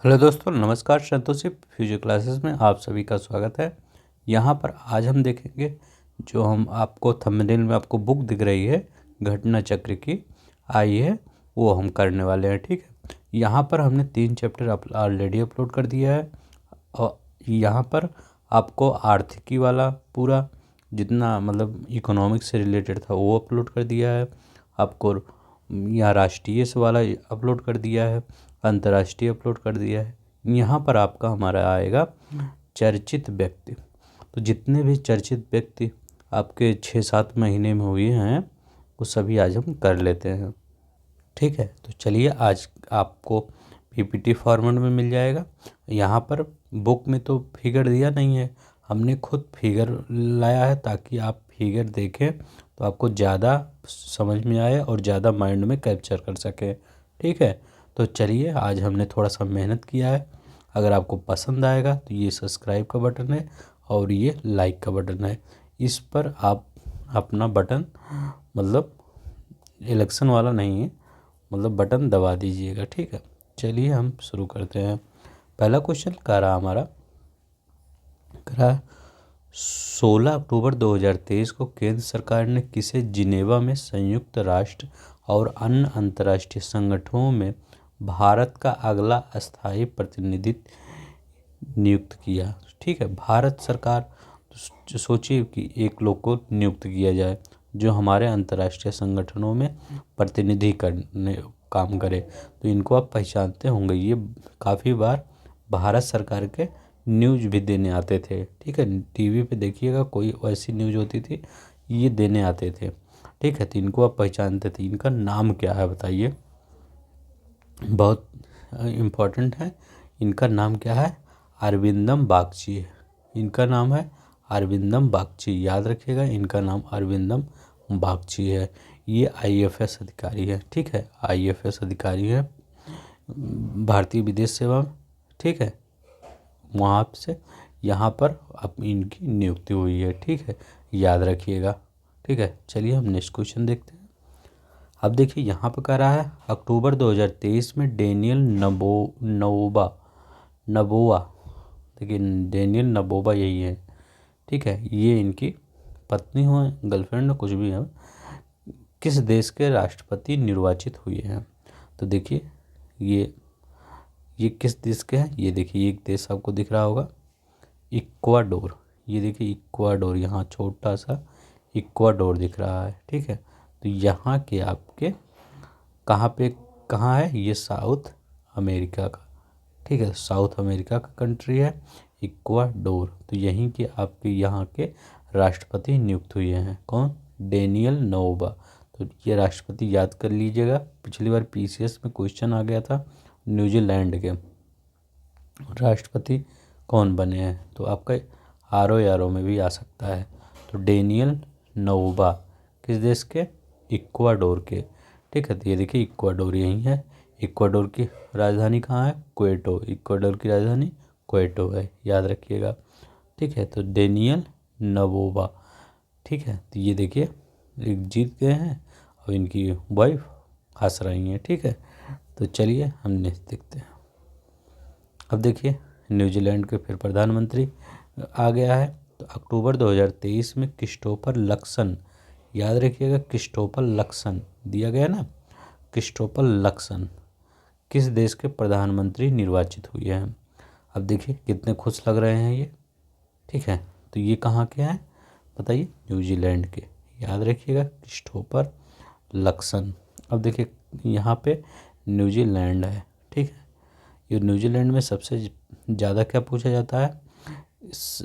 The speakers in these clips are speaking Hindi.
हेलो दोस्तों, नमस्कार। संतोषी फ्यूचर क्लासेस में आप सभी का स्वागत है। यहाँ पर आज हम देखेंगे जो हम आपको थंबनेल में आपको बुक दिख रही है घटना चक्र की आई है, वो हम करने वाले हैं। ठीक है, यहाँ पर हमने 3 चैप्टर ऑलरेडी अपलोड कर दिया है और यहाँ पर आपको आर्थिकी वाला पूरा जितना मतलब इकोनॉमिक्स से रिलेटेड था वो अपलोड कर दिया है। आपको यहाँ राष्ट्रीय से वाला अपलोड कर दिया है, अंतर्राष्ट्रीय अपलोड कर दिया है। यहाँ पर आपका हमारा आएगा चर्चित व्यक्ति। तो जितने भी चर्चित व्यक्ति आपके 6-7 महीने में हुए हैं वो सभी आज हम कर लेते हैं। ठीक है, तो चलिए आज आपको पीपीटी फॉर्मेट में मिल जाएगा। यहाँ पर बुक में तो फिगर दिया नहीं है, हमने खुद फिगर लाया है ताकि आप फिगर देखें तो आपको ज़्यादा समझ में आए और ज़्यादा माइंड में कैप्चर कर सकें। ठीक है, तो चलिए आज हमने थोड़ा सा मेहनत किया है। अगर आपको पसंद आएगा तो ये सब्सक्राइब का बटन है और ये लाइक का बटन है, इस पर आप अपना बटन मतलब इलेक्शन वाला नहीं है, मतलब बटन दबा दीजिएगा। ठीक है, चलिए हम शुरू करते हैं। पहला क्वेश्चन कह रहा हमारा 16 अक्टूबर 2023 को केंद्र सरकार ने किसे जिनेवा में संयुक्त राष्ट्र और अन्य अंतर्राष्ट्रीय संगठनों में भारत का अगला स्थायी प्रतिनिधित्व नियुक्त किया। ठीक है, भारत सरकार सोचिए कि एक लोग को नियुक्त किया जाए जो हमारे अंतर्राष्ट्रीय संगठनों में प्रतिनिधि करने काम करे। तो इनको आप पहचानते होंगे, ये काफ़ी बार भारत सरकार के न्यूज़ भी देने आते थे। ठीक है, टीवी पे देखिएगा कोई ऐसी न्यूज़ होती थी ये देने आते थे। ठीक है, तो इनको आप पहचानते थे। इनका नाम क्या है बताइए, बहुत इम्पोर्टेंट है। इनका नाम क्या है? अरविंदम बागची है। इनका नाम है अरविंदम बागची, याद रखिएगा इनका नाम अरविंदम बागची है। ये आईएफएस अधिकारी है। ठीक है, आईएफएस अधिकारी है भारतीय विदेश सेवा में। ठीक है, वहाँ से यहाँ पर अब इनकी नियुक्ति हुई है। ठीक है, याद रखिएगा। ठीक है, चलिए हम नेक्स्ट क्वेश्चन देखते हैं। अब देखिए यहाँ पर कह रहा है अक्टूबर 2023 में डेनियल नबोवा, देखिए डेनियल नबोवा यही है। ठीक है, ये इनकी पत्नी हो, गर्लफ्रेंड हो, कुछ भी है, किस देश के राष्ट्रपति निर्वाचित हुए हैं। तो देखिए ये किस देश के हैं। ये देखिए एक देश आपको दिख रहा होगा, इक्वाडोर। ये देखिए इक्वाडोर, यहाँ छोटा सा इक्वाडोर दिख रहा है। ठीक है, तो यहाँ के आपके कहाँ है ये? साउथ अमेरिका का। ठीक है, साउथ अमेरिका का कंट्री है इक्वाडोर। तो यहीं के आपके यहाँ के राष्ट्रपति नियुक्त हुए हैं। कौन? Daniel Noboa. तो ये राष्ट्रपति याद कर लीजिएगा, पिछली बार पीसीएस में क्वेश्चन आ गया था। न्यूजीलैंड के राष्ट्रपति कौन बने हैं, तो आपका आरओ में भी आ सकता है। तो डेनियल नोबोवा किस देश के? इक्वाडोर के। ठीक है, तो ये देखिए इक्वाडोर यहीं है। इक्वाडोर की राजधानी कहाँ है? क्वेटो। इक्वाडोर की राजधानी क्वेटो है, याद रखिएगा। ठीक है, तो डेनियल नबोवा। ठीक है, तो ये देखिए एक जीत गए हैं और इनकी वाइफ हंस रही हैं। ठीक है, तो चलिए हम नेक्स्ट देखते हैं। अब देखिए न्यूजीलैंड के फिर प्रधानमंत्री आ गया है। तो अक्टूबर 2023 में क्रिस्टोफर लक्सन, याद रखिएगा क्रिस्टोफर लक्सन दिया गया ना, क्रिस्टोफर लक्सन किस देश के प्रधानमंत्री निर्वाचित हुए हैं। अब देखिए कितने खुश लग रहे हैं ये। ठीक है, तो ये कहाँ के हैं बताइए? न्यूजीलैंड के, याद रखिएगा क्रिस्टोफर लक्सन। अब देखिए यहाँ पे न्यूजीलैंड है। ठीक है, ये न्यूजीलैंड में सबसे ज़्यादा क्या पूछा जाता है?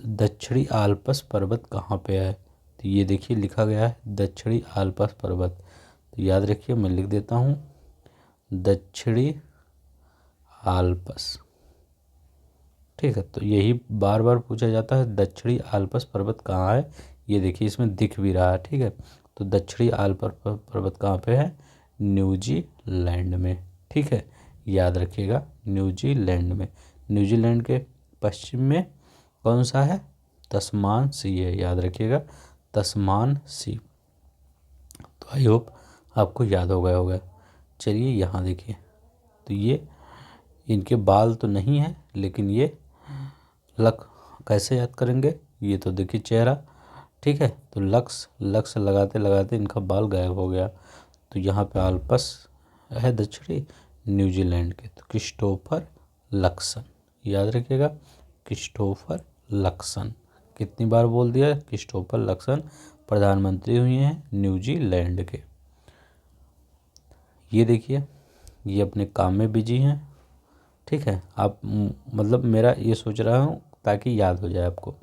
दक्षिणी आल्प्स पर्वत कहाँ पे है। तो ये देखिए लिखा गया है दक्षिणी आल्प्स पर्वत। तो याद रखिए, मैं लिख देता हूँ दक्षिणी आल्प्स। ठीक है, तो यही बार बार पूछा जाता है दक्षिणी आल्प्स पर्वत कहाँ है। ये देखिए इसमें दिख भी रहा है। ठीक है, तो दक्षिणी आल्प्स पर्वत कहाँ पे है? न्यूजीलैंड में। ठीक है, याद रखिएगा न्यूजीलैंड में। न्यूजीलैंड के पश्चिम में कौन सा है? तस्मान सी है, याद रखिएगा तस्मान सी। तो आई होप आपको याद हो गया होगा। चलिए यहाँ देखिए, तो ये इनके बाल तो नहीं है, लेकिन ये कैसे याद करेंगे, ये तो देखिए चेहरा, ठीक है। तो लक्स लगाते लगाते इनका बाल गायब हो गया। तो यहाँ पे आल्पस है दक्षिणी न्यूजीलैंड के, तो क्रिस्टोफर लक्सन, याद रखिएगा क्रिस्टोफर लक्सन। कितनी बार बोल दिया, क्रिस्टोफर लक्सन प्रधानमंत्री हुए हैं न्यूजीलैंड के। ये देखिए, ये अपने काम में बिजी हैं, ठीक है। आप मतलब मेरा ये सोच रहा हूँ ताकि याद हो जाए आपको।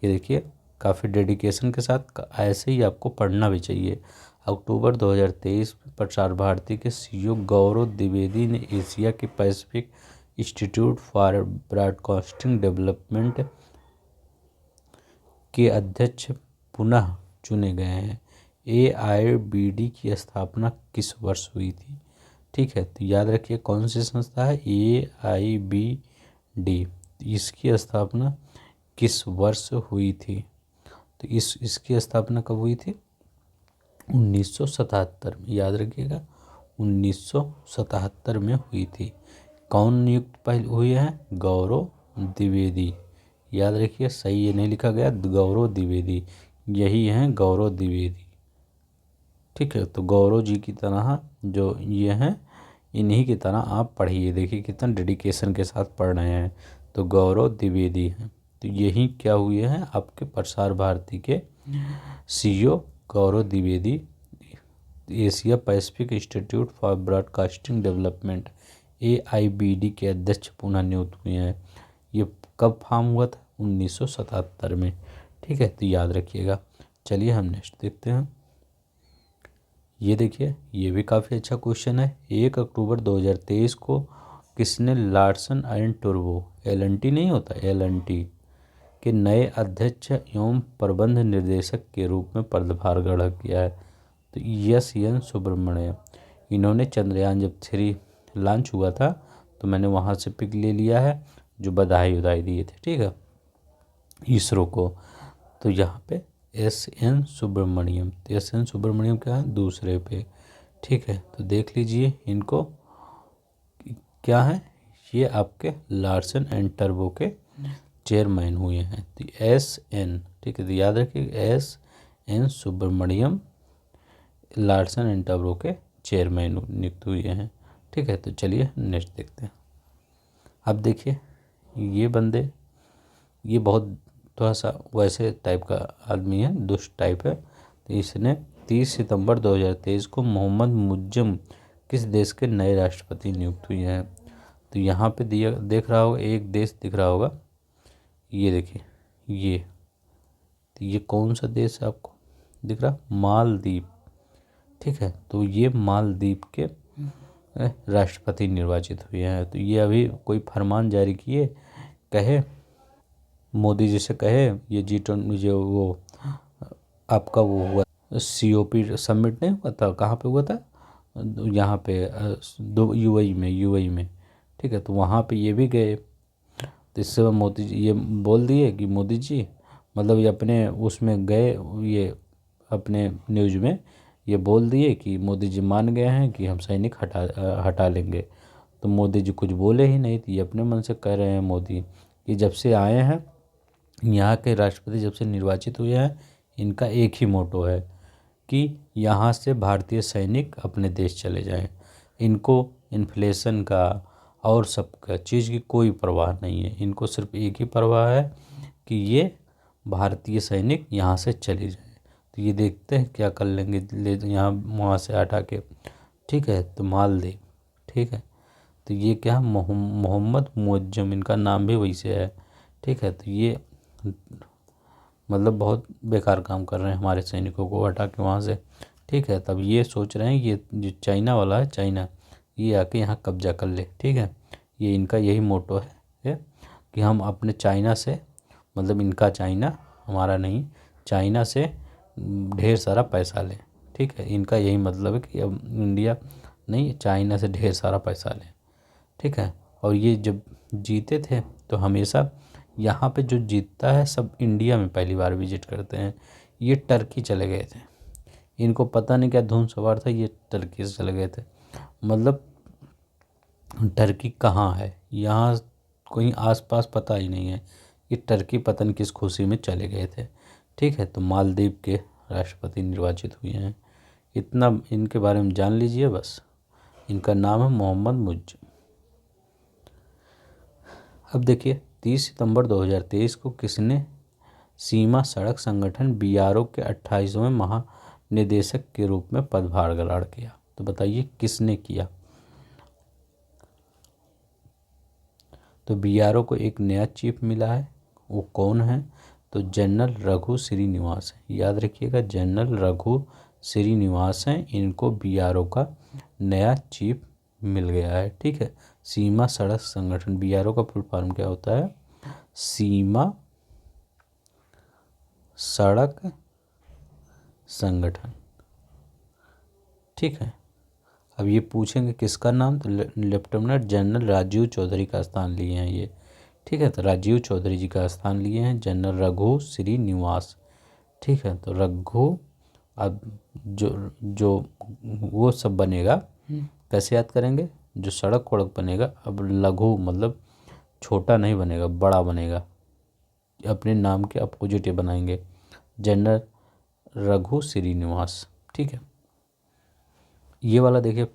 ये देखिए, काफ़ी डेडिकेशन के साथ ऐसे ही आपको पढ़ना भी चाहिए। अक्टूबर 2023 में प्रसार भारती के सीईओ गौरव द्विवेदी ने एशिया के Pacific institute for broadcasting development के अध्यक्ष पुनः चुने गए हैं। AIBD की स्थापना किस वर्ष हुई थी, ठीक है। तो याद रखिए कौन सी संस्था है, AIBD। इसकी स्थापना किस वर्ष हुई थी, तो इसकी स्थापना कब हुई थी, 1977 में, याद रखिएगा 1977 में हुई थी। कौन नियुक्त पहले हुए हैं, गौरव द्विवेदी, याद रखिए, सही ये नहीं लिखा गया, गौरव द्विवेदी, यही हैं गौरव द्विवेदी, ठीक है। तो गौरव जी की तरह जो ये हैं, इन्हीं की तरह आप पढ़िए, देखिए कितना डेडिकेशन के साथ पढ़ रहे हैं। तो गौरव द्विवेदी हैं, तो यही क्या हुए हैं आपके प्रसार भारती के CEO Gaurav Dwivedi, Asia Pacific institute for broadcasting development AIBD के अध्यक्ष पुनः नियुक्त हुए हैं। ये कब फॉर्म हुआ था, 1977 में, ठीक है। तो याद रखिएगा। चलिए हम नेक्स्ट देखते हैं। ये देखिए, ये भी काफ़ी अच्छा क्वेश्चन है। 1 अक्टूबर 2023 को किसने लार्सन एंड टुब्रो, LNT नहीं होता, LNT के नए अध्यक्ष एवं प्रबंध निर्देशक के रूप में पदभार ग्रहण किया है, तो SN सुब्रमण्यम। इन्होंने चंद्रयान जब 3 लॉन्च हुआ था, तो मैंने वहाँ से पिक ले लिया है, जो बधाई दिए थे, ठीक है, इसरो को। तो यहाँ पे SN सुब्रमण्यम, तो SN सुब्रमण्यम क्या है, दूसरे पे, ठीक है। तो देख लीजिए इनको क्या है, ये आपके लार्सन एंड टर्बो के चेयरमैन हुए हैं, तो SN, ठीक है। तो याद रखिए SN सुब्रमण्यम लार्सन एंड टर्बो के चेयरमैन नियुक्त हुए हैं, ठीक है। तो चलिए नेक्स्ट देखते हैं। अब देखिए, ये बंदे, ये बहुत थोड़ा सा वैसे टाइप का आदमी है, दुष्ट टाइप है। तो इसने 30 सितंबर 2023 को मोहम्मद मुज्जम किस देश के नए राष्ट्रपति नियुक्त हुए हैं। तो यहाँ पे दिया देख रहा होगा, एक देश दिख रहा होगा, ये देखिए, ये कौन सा देश है आपको दिख रहा, मालदीव, ठीक है। तो ये मालदीव के राष्ट्रपति निर्वाचित हुए हैं। तो ये अभी कोई फरमान जारी किए, कहे मोदी जी से कहे, ये G20 जो वो आपका वो हुआ COP समिट नहीं हुआ था, कहाँ पे हुआ था, यहाँ पे UAE में, ठीक है। तो वहाँ पे ये भी गए। तो इससे मोदी जी ये बोल दिए कि मोदी जी, मतलब ये अपने उसमें गए, ये अपने न्यूज़ में ये बोल दिए कि मोदी जी मान गए हैं कि हम सैनिक हटा लेंगे। तो मोदी जी कुछ बोले ही नहीं, तो ये अपने मन से कह रहे हैं मोदी कि जब से आए हैं यहाँ के राष्ट्रपति, जब से निर्वाचित हुए हैं, इनका एक ही मोटो है कि यहाँ से भारतीय सैनिक अपने देश चले जाएं। इनको इन्फ्लेशन का और सब का चीज़ की कोई परवाह नहीं है, इनको सिर्फ एक ही परवाह है कि ये भारतीय सैनिक यहाँ से चले जाएं। तो ये देखते हैं क्या कर लेंगे, ले यहाँ वहाँ से हटा के, ठीक है। तो मालदीव, ठीक है। तो ये क्या है, मोहम्मद मुअज्जम, इनका नाम भी वैसे है, ठीक है। तो ये मतलब बहुत बेकार काम कर रहे हैं, हमारे सैनिकों को हटा के वहाँ से, ठीक है। तब ये सोच रहे हैं, ये जो चाइना वाला है, चाइना, ये आके यहाँ कब्जा कर ले, ठीक है। ये इनका यही मोटो है कि हम अपने चाइना से, मतलब इनका चाइना, हमारा नहीं, चाइना से ढेर सारा पैसा लें, ठीक है। इनका यही मतलब है कि अब इंडिया नहीं, चाइना से ढेर सारा पैसा लें, ठीक है। और ये जब जीते थे तो हमेशा यहाँ पे जो जीतता है सब इंडिया में पहली बार विजिट करते हैं। ये टर्की चले गए थे, इनको पता नहीं क्या धुन सवार था, ये टर्की से चले गए थे। मतलब टर्की कहाँ है, यहाँ कोई आसपास पता ही नहीं है कि टर्की पतन किस खुशी में चले गए थे। ठीक है, तो मालदीव के राष्ट्रपति निर्वाचित हुए हैं। इतना इनके बारे में जान लीजिए बस। इनका नाम है मोहम्मद मुइज़। अब देखिए 30 सितंबर 2023 को किसने सीमा सड़क संगठन बीआरओ के 28वें महानिदेशक के रूप में पदभार ग्रहण किया? तो बताइए किसने किया? तो बीआरओ को एक नया चीफ मिला है, वो कौन है? तो जनरल रघु श्रीनिवास है। याद रखिएगा, जनरल रघु श्रीनिवास हैं, इनको बीआरओ का नया चीफ मिल गया है। ठीक है, सीमा सड़क संगठन, बीआरओ का फुल फॉर्म क्या होता है? सीमा सड़क संगठन। ठीक है, अब ये पूछेंगे किसका नाम, तो लेफ्टिनेंट जनरल राजीव चौधरी का स्थान लिए हैं ये। ठीक है, तो राजीव चौधरी जी का स्थान लिए हैं जनरल रघु श्रीनिवास। ठीक है, तो रघु, अब जो जो वो सब बनेगा, कैसे याद करेंगे? जो सड़क वड़क बनेगा, अब लघु मतलब छोटा नहीं बनेगा, बड़ा बनेगा। अपने नाम के अपोजिट ये बनाएंगे, जनरल रघु श्रीनिवास। ठीक है, ये वाला देखिए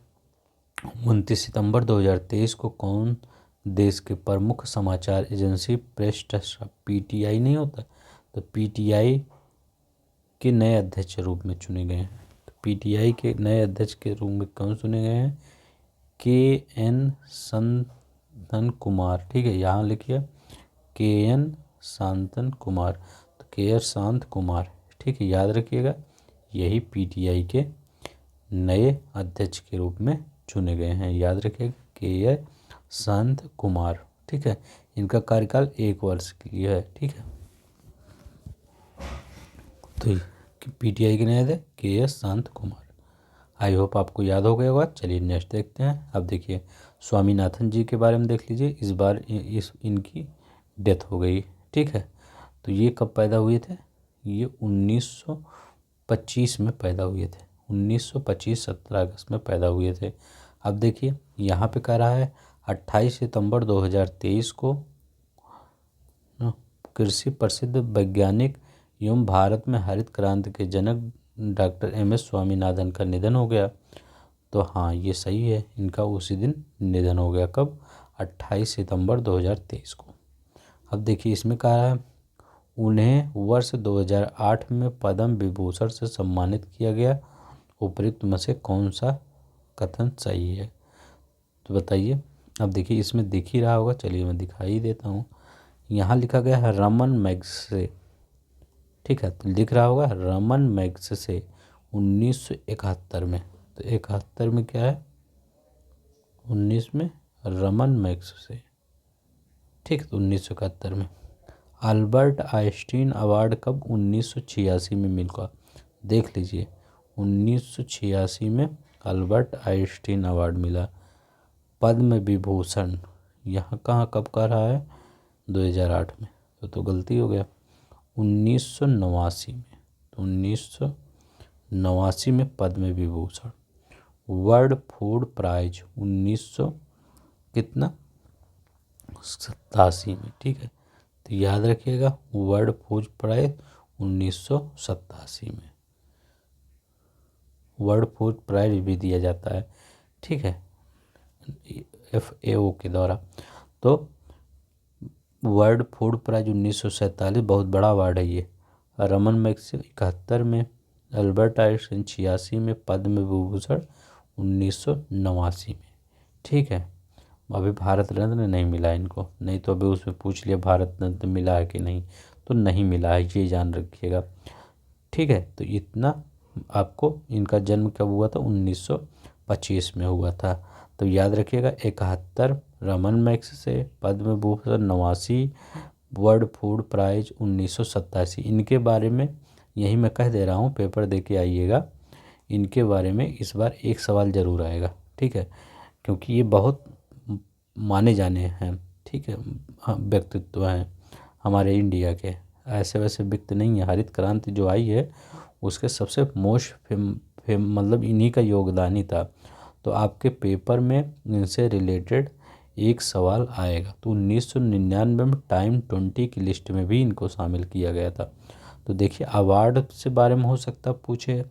29 सितंबर 2023 को कौन देश के प्रमुख समाचार एजेंसी प्रेस ट्रस्ट, पीटीआई नहीं होता, तो पीटीआई के नए अध्यक्ष के रूप में चुने गए हैं। तो पीटीआई के नए अध्यक्ष के रूप में कौन चुने गए हैं? के.एन. शांतन कुमार। ठीक है, यहाँ लिखिए के.एन. शांतन कुमार, तो के.आर. शांत कुमार। ठीक है, याद रखिएगा, यही पीटीआई के नए अध्यक्ष के रूप में चुने गए हैं। याद रखिएगा, के.आर. शांत कुमार। ठीक है, इनका कार्यकाल 1 वर्ष के लिए है। ठीक है, तो पीटीआई के नए अध्यक्ष के.आर. शांत कुमार। आई होप आपको याद हो गया होगा। चलिए नेक्स्ट देखते हैं। अब देखिए स्वामीनाथन जी के बारे में देख लीजिए। इस बार इनकी डेथ हो गई। ठीक है, तो ये कब पैदा हुए थे? ये 1925 में पैदा हुए थे। 1925 17 अगस्त में पैदा हुए थे। अब देखिए यहाँ पे कह रहा है 28 सितंबर 2023 को कृषि प्रसिद्ध वैज्ञानिक एवं भारत में हरित क्रांति के जनक डॉक्टर एम.एस. स्वामीनाथन का निधन हो गया। तो हाँ, ये सही है, इनका उसी दिन निधन हो गया। कब? 28 सितंबर 2023 को। अब देखिए इसमें कहा है उन्हें वर्ष 2008 में पद्म विभूषण से सम्मानित किया गया। उपयुक्त में से कौन सा कथन सही है? तो बताइए। अब देखिए इसमें दिख ही रहा होगा, चलिए मैं दिखाई देता हूँ। यहाँ लिखा गया है रमन मैग्सेसे। ठीक है, तो लिख रहा होगा रमन मैग्सेसे 1971 में। तो 71 में क्या है? 19 में रमन मैग्सेसे। ठीक है, तो 1971 में। अल्बर्ट आइंस्टीन अवार्ड कब? 1986 में मिला। देख लीजिए 1986 में अल्बर्ट आइंस्टीन अवार्ड मिला। पद्म विभूषण यहाँ कहाँ कब कह रहा है? 2008 में। तो गलती हो गया, 1989 में। तो 1989 में Padma Vibhushan. World food prize 1900 कितना? 87 में। ठीक है, तो याद रखिएगा वर्ल्ड फूड प्राइज 1987 में। वर्ल्ड फूड प्राइज भी दिया जाता है। ठीक है, FAO के द्वारा। तो वर्ल्ड फूड प्राइज 1947 बहुत बड़ा अवार्ड है ये। रमन मैग्सेसे 71 में, अल्बर्ट आइंस्टीन 86 में, पद्म विभूषण 1989 में। ठीक है, अभी भारत रत्न नहीं मिला इनको, नहीं तो अभी उसमें पूछ लिया भारत रत्न मिला है कि नहीं, तो नहीं मिला है, ये जान रखिएगा। ठीक है, तो इतना आपको। इनका जन्म कब हुआ था? 1925 में हुआ था। तो याद रखिएगा 71 Raman Magsaysay, Padma Vibhushan 89, world food prize 1987। इनके बारे में यही मैं कह दे रहा हूँ, पेपर दे के आइएगा। इनके बारे में इस बार एक सवाल ज़रूर आएगा। ठीक है, क्योंकि ये बहुत माने जाने हैं। ठीक है, व्यक्तित्व हैं हमारे इंडिया के। ऐसे वैसे व्यक्ति नहीं है। हरित क्रांति जो आई है उसके सबसे मोस्ट मतलब इन्हीं का योगदान ही था। तो आपके पेपर में इनसे रिलेटेड एक सवाल आएगा। तो 1999 में टाइम 20 की लिस्ट में भी इनको शामिल किया गया था। तो देखिए अवार्ड से बारे में हो सकता पूछे,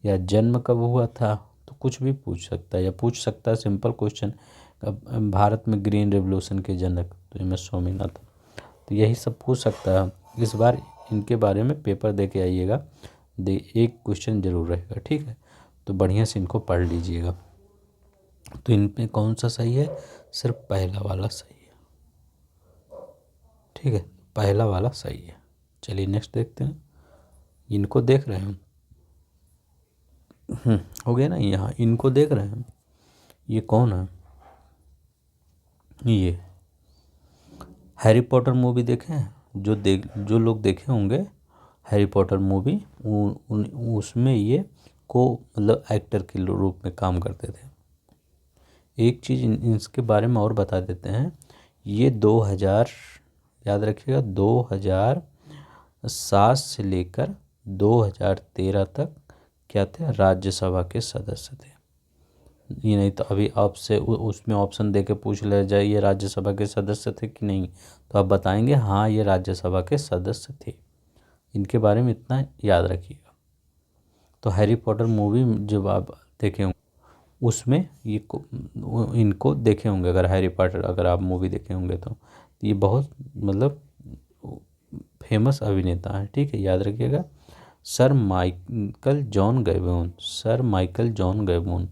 या जन्म कब हुआ था, तो कुछ भी पूछ सकता है, या पूछ सकता है सिंपल क्वेश्चन, भारत में ग्रीन रेवोल्यूशन के जनक तो एम एस स्वामीनाथन। तो यही सब पूछ सकता है। इस बार इनके बारे में पेपर दे के आइएगा, एक क्वेश्चन जरूर रहेगा, ठीक है। तो बढ़िया से इनको पढ़ लीजिएगा। तो इन पे कौन सा सही है, सिर्फ पहला वाला सही है, ठीक है, पहला वाला सही है। चलिए नेक्स्ट देखते हैं। इनको देख रहे हैं, हो गया ना, यहाँ इनको देख रहे हैं, ये कौन है, ये हैरी पॉटर मूवी देखे हैं, जो लोग देखे होंगे हैरी पॉटर मूवी, उसमें ये को मतलब एक्टर के रूप में काम करते थे। एक चीज़ इसके बारे में और बता देते हैं, ये 2000, याद रखिएगा, 2007 से लेकर 2013 तक क्या थे, राज्यसभा के सदस्य थे। ये नहीं तो अभी आपसे उसमें ऑप्शन दे के पूछ ले जाए ये राज्यसभा के सदस्य थे कि नहीं, तो आप बताएंगे हाँ ये राज्यसभा के सदस्य थे। इनके बारे में इतना याद रखिएगा। तो हैरी पॉटर मूवी जब आप देखे होंगे उसमें इनको देखे होंगे, अगर हैरी पॉटर अगर आप मूवी देखे होंगे तो ये बहुत मतलब फेमस अभिनेता है, ठीक है, याद रखिएगा। Sir Michael John Gabon, sir Michael John Gabon,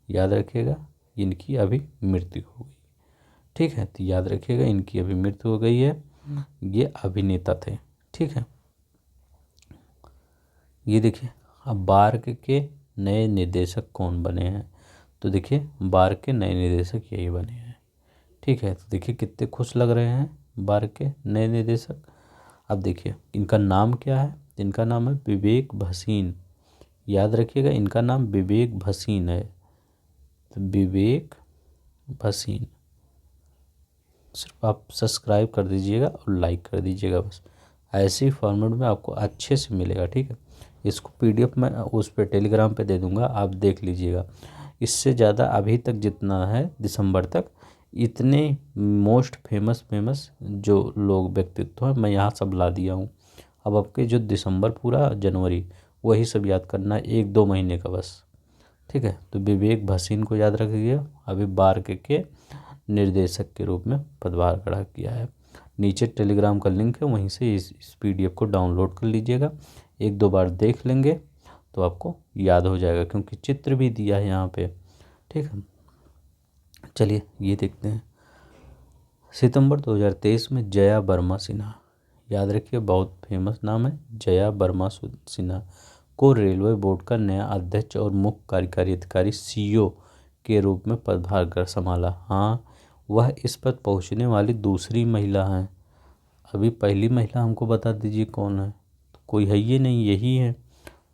याद रखिएगा। इनकी अभी मृत्यु हो गई, ठीक है, तो याद रखिएगा इनकी अभी मृत्यु हो गई है। ये अभिनेता थे, ठीक है। ये देखिए अब बार्क के नए निर्देशक कौन बने हैं, तो देखिए बार्क के नए निर्देशक यही बने हैं, ठीक है। तो देखिए कितने खुश लग रहे हैं बार्क के नए निर्देशक। अब देखिए इनका नाम क्या है, इनका नाम है विवेक भसीन, याद रखिएगा इनका नाम विवेक भसीन है, तो विवेक भसीन। सिर्फ आप सब्सक्राइब कर दीजिएगा और लाइक कर दीजिएगा, बस ऐसे ही फॉर्मेट में आपको अच्छे से मिलेगा, ठीक है। इसको पीडीएफ में उस पर टेलीग्राम पे दे दूंगा, आप देख लीजिएगा। इससे ज़्यादा अभी तक जितना है दिसंबर तक, इतने मोस्ट फेमस जो लोग व्यक्तित्व हैं मैं यहाँ सब ला दिया हूँ। अब आपके जो दिसंबर पूरा जनवरी वही सब याद करना है, 1-2 महीने का बस, ठीक है। तो विवेक भसीन को याद रखिए, अभी बार्क के निर्देशक के रूप में पदभार ग्रहण किया है। नीचे टेलीग्राम का लिंक है, वहीं से इस पीडीएफ को डाउनलोड कर लीजिएगा। 1-2 बार देख लेंगे तो आपको याद हो जाएगा, क्योंकि चित्र भी दिया है यहाँ पे, ठीक है। चलिए ये देखते हैं। सितंबर 2023 में जया वर्मा सिन्हा, याद रखिए बहुत फेमस नाम है, जया वर्मा सिन्हा को रेलवे बोर्ड का नया अध्यक्ष और मुख्य कार्यकारी अधिकारी सीईओ के रूप में पदभार संभाला। हाँ, वह इस पद पहुंचने वाली दूसरी महिला हैं। अभी पहली महिला हमको बता दीजिए कौन है, तो कोई है ये नहीं, यही है,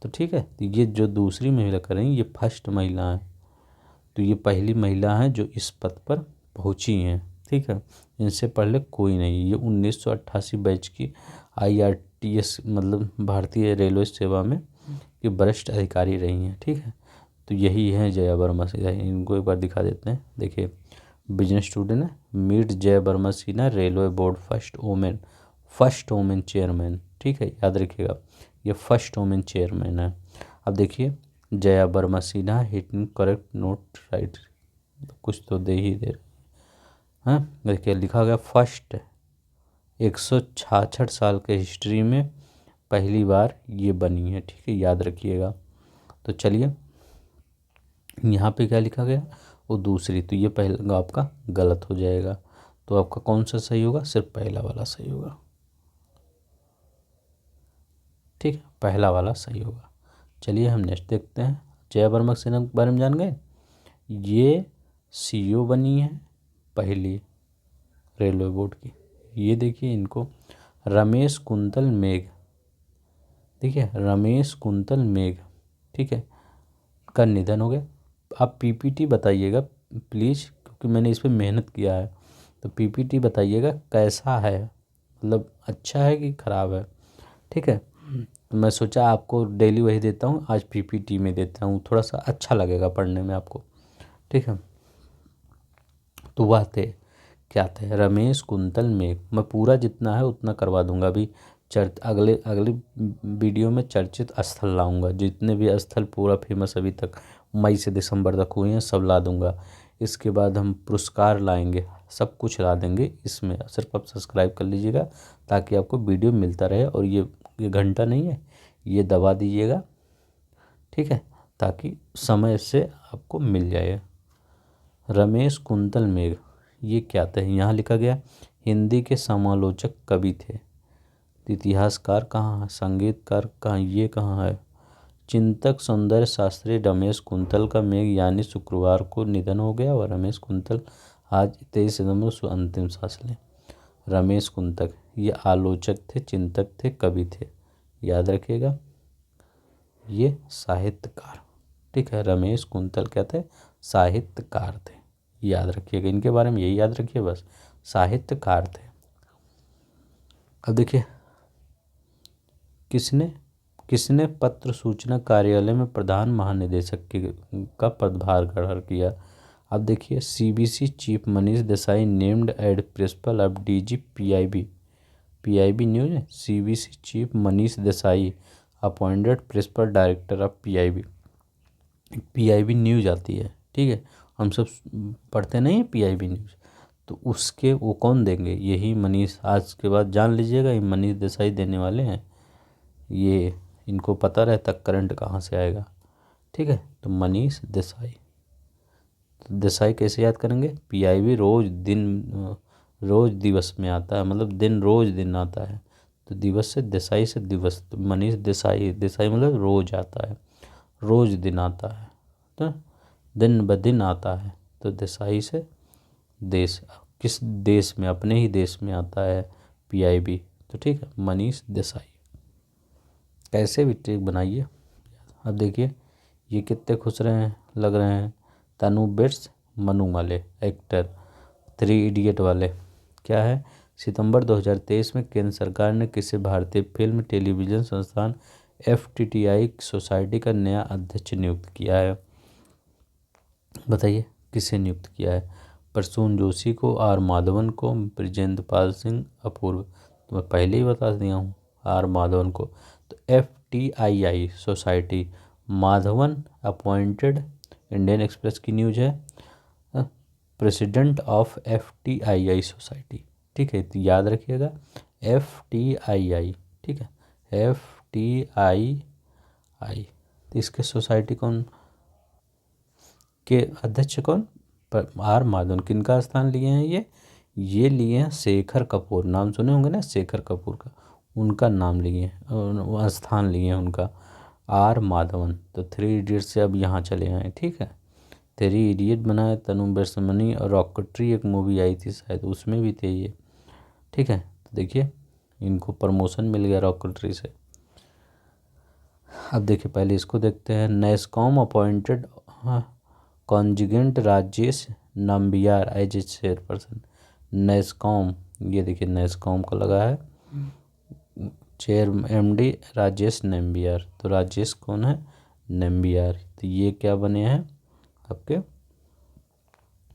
तो ठीक है। तो ये जो दूसरी महिला करेंगी ये फर्स्ट महिला है, तो ये पहली महिला है जो इस पद पर पहुंची हैं, ठीक है। इनसे पहले कोई नहीं, ये 1988 बैच की IRTS मतलब भारतीय रेलवे सेवा में ये वरिष्ठ अधिकारी रही हैं, ठीक है। तो यही है जया वर्मा सिन्हा, इनको एक बार दिखा देते हैं। देखिए बिजनेस स्टूडेंट है, meet Jaya Varma Sinha railway board first women chairman, ठीक है, याद रखिएगा ये फर्स्ट वोमेन चेयरमैन है। अब देखिए Jaya Varma Sinha hitting correct note right, कुछ तो दे ही दे, हाँ देखिए लिखा गया फर्स्ट, 166 साल के हिस्ट्री में पहली बार ये बनी है, ठीक है, याद रखिएगा। तो चलिए यहाँ पे क्या लिखा गया, वो दूसरी, तो ये पहला आपका गलत हो जाएगा। तो आपका कौन सा सही होगा, सिर्फ पहला वाला सही होगा, ठीक है, पहला वाला सही होगा। चलिए हम नेक्स्ट देखते हैं। जया वर्मा सिन्हा के बारे में जान गए, ये सीईओ बनी है पहली रेलवे बोर्ड की। ये देखिए इनको रमेश कुंतल मेघ, देखिए रमेश कुंतल मेघ, ठीक है, का निधन हो गया। आप पीपीटी बताइएगा प्लीज़, क्योंकि मैंने इस पर मेहनत किया है, तो पीपीटी बताइएगा कैसा है, मतलब अच्छा है कि ख़राब है, ठीक है। तो मैं सोचा आपको डेली वही देता हूँ, आज पीपीटी में देता हूँ, थोड़ा सा अच्छा लगेगा पढ़ने में आपको, ठीक है। तो वह थे, क्या थे? रमेश, कुंतल, मेघ। मैं पूरा जितना है उतना करवा दूंगा अभी। अगले अगले वीडियो में चर्चित स्थल लाऊंगा, जितने भी स्थल पूरा फेमस अभी तक मई से दिसंबर तक हुए हैं सब ला दूंगा। इसके बाद हम पुरस्कार लाएंगे, सब कुछ ला देंगे इसमें। सिर्फ आप सब्सक्राइब कर लीजिएगा ताकि आपको वीडियो मिलता रहे। और ये घंटा नहीं है, ये दबा दीजिएगा, ठीक है, ताकि समय से आपको मिल जाए। रमेश, कुंतल, मेघ, ये क्या थे? यहाँ लिखा गया हिंदी के समालोचक कवि थे। इतिहासकार कहाँ है? संगीतकार कहाँ? ये कहाँ है? चिंतक, सौंदर्य शास्त्री रमेश कुंतल का मेघ यानी शुक्रवार को निधन हो गया और रमेश कुंतल आज 23 सितंबर को अंतिम सांस लें। रमेश कुंतक ये आलोचक थे, चिंतक थे, कवि थे, याद रखिएगा। ये साहित्यकार, ठीक है। रमेश कुंतल क्या थे? साहित्यकार थे, याद रखिएगा। इनके बारे में यही याद रखिए बस, साहित्यकार थे। अब देखिए, किसने किसने पत्र सूचना कार्यालय में प्रधान महानिदेशक का पदभार ग्रहण किया? अब देखिए, CBC chief Manish Desai named as principal of DG PIB news है। CBC chief Manish Desai appointed principal director of PIB. PIB news आती है, ठीक है, हम सब पढ़ते नहीं हैं पीआईबी न्यूज। तो उसके वो कौन देंगे? यही मनीष। आज के बाद जान लीजिएगा, ये मनीष देसाई देने वाले हैं। ये इनको पता रहता करंट कहाँ से आएगा, ठीक है। तो मनीष देसाई, तो देसाई कैसे याद करेंगे? पीआईबी रोज दिवस में आता है, मतलब दिन रोज दिन आता है। तो दिवस से देसाई से दिवस, तो मनीष देसाई, देसाई मतलब रोज आता है, रोज दिन आता है, तो दिन ब दिन आता है। तो देसाई से देश, किस देश में? अपने ही देश में आता है पीआईबी। तो ठीक है, मनीष देसाई। कैसे भी ट्रिक बनाइए। अब देखिए, ये कितने खुश लग रहे हैं। तनु बिट्स, मनु वाले एक्टर, 3 इडियट वाले। क्या है? सितंबर 2023 में केंद्र सरकार ने किसे भारतीय फिल्म टेलीविजन संस्थान एफटीटीआई सोसाइटी का नया अध्यक्ष नियुक्त किया है? बताइए, किसे नियुक्त किया है? प्रसून जोशी को, आर माधवन को, ब्रिजेंद्र पाल सिंह, अपूर्व। तो मैं पहले ही बता दिया हूँ, आर माधवन को। तो FTII society, Madhavan appointed. Indian express की न्यूज है, प्रेसिडेंट ऑफ एफटीआईआई सोसाइटी, ठीक है। तो याद रखिएगा एफटीआईआई, ठीक है, एफटीआईआई। तो इसके सोसाइटी कौन के अध्यक्ष कौन? आर माधवन। किनका स्थान लिए हैं ये लिए हैं शेखर कपूर। नाम सुने होंगे ना शेखर कपूर का, उनका नाम लिए हैं, स्थान लिए हैं उनका, आर माधवन। तो 3 इडियट से अब यहाँ चले आए, ठीक है। 3 इडियट बनाए तनु बिरसमनी, और रॉकेटरी एक मूवी आई थी शायद, उसमें भी थे ये, ठीक है। तो देखिए, इनको प्रमोशन मिल गया रॉकेटरी से। अब देखिए, पहले इसको देखते हैं। NASSCOM appointed Cognizant Rajesh Nambiar as a chairperson. NASSCOM, ये देखिए नेस्कॉम का लगा है चेयर एमडी राजेश नंबियार। तो राजेश कौन है? नंबियार। तो ये क्या बने हैं आपके?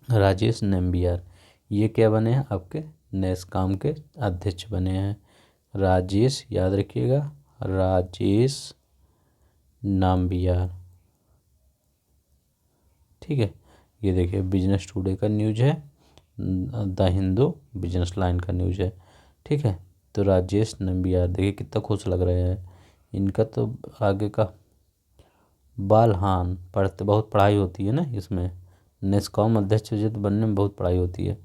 राजेश नंबियार। ये क्या बने हैं आपके? नेस्कॉम के अध्यक्ष बने हैं। राजेश, याद रखिएगा, राजेश नाम्बियार, ठीक है। ये देखिए, बिजनेस टुडे का न्यूज है, द हिंदू बिजनेस लाइन का न्यूज है, ठीक है। तो राजेश नंबियार, देखिए कितना खुश लग रहे हैं। इनका तो आगे का बाल, हाँ, पढ़ते बहुत पढ़ाई होती है ना इसमें। नेस्कॉम अध्यक्ष बनने में बहुत पढ़ाई होती है,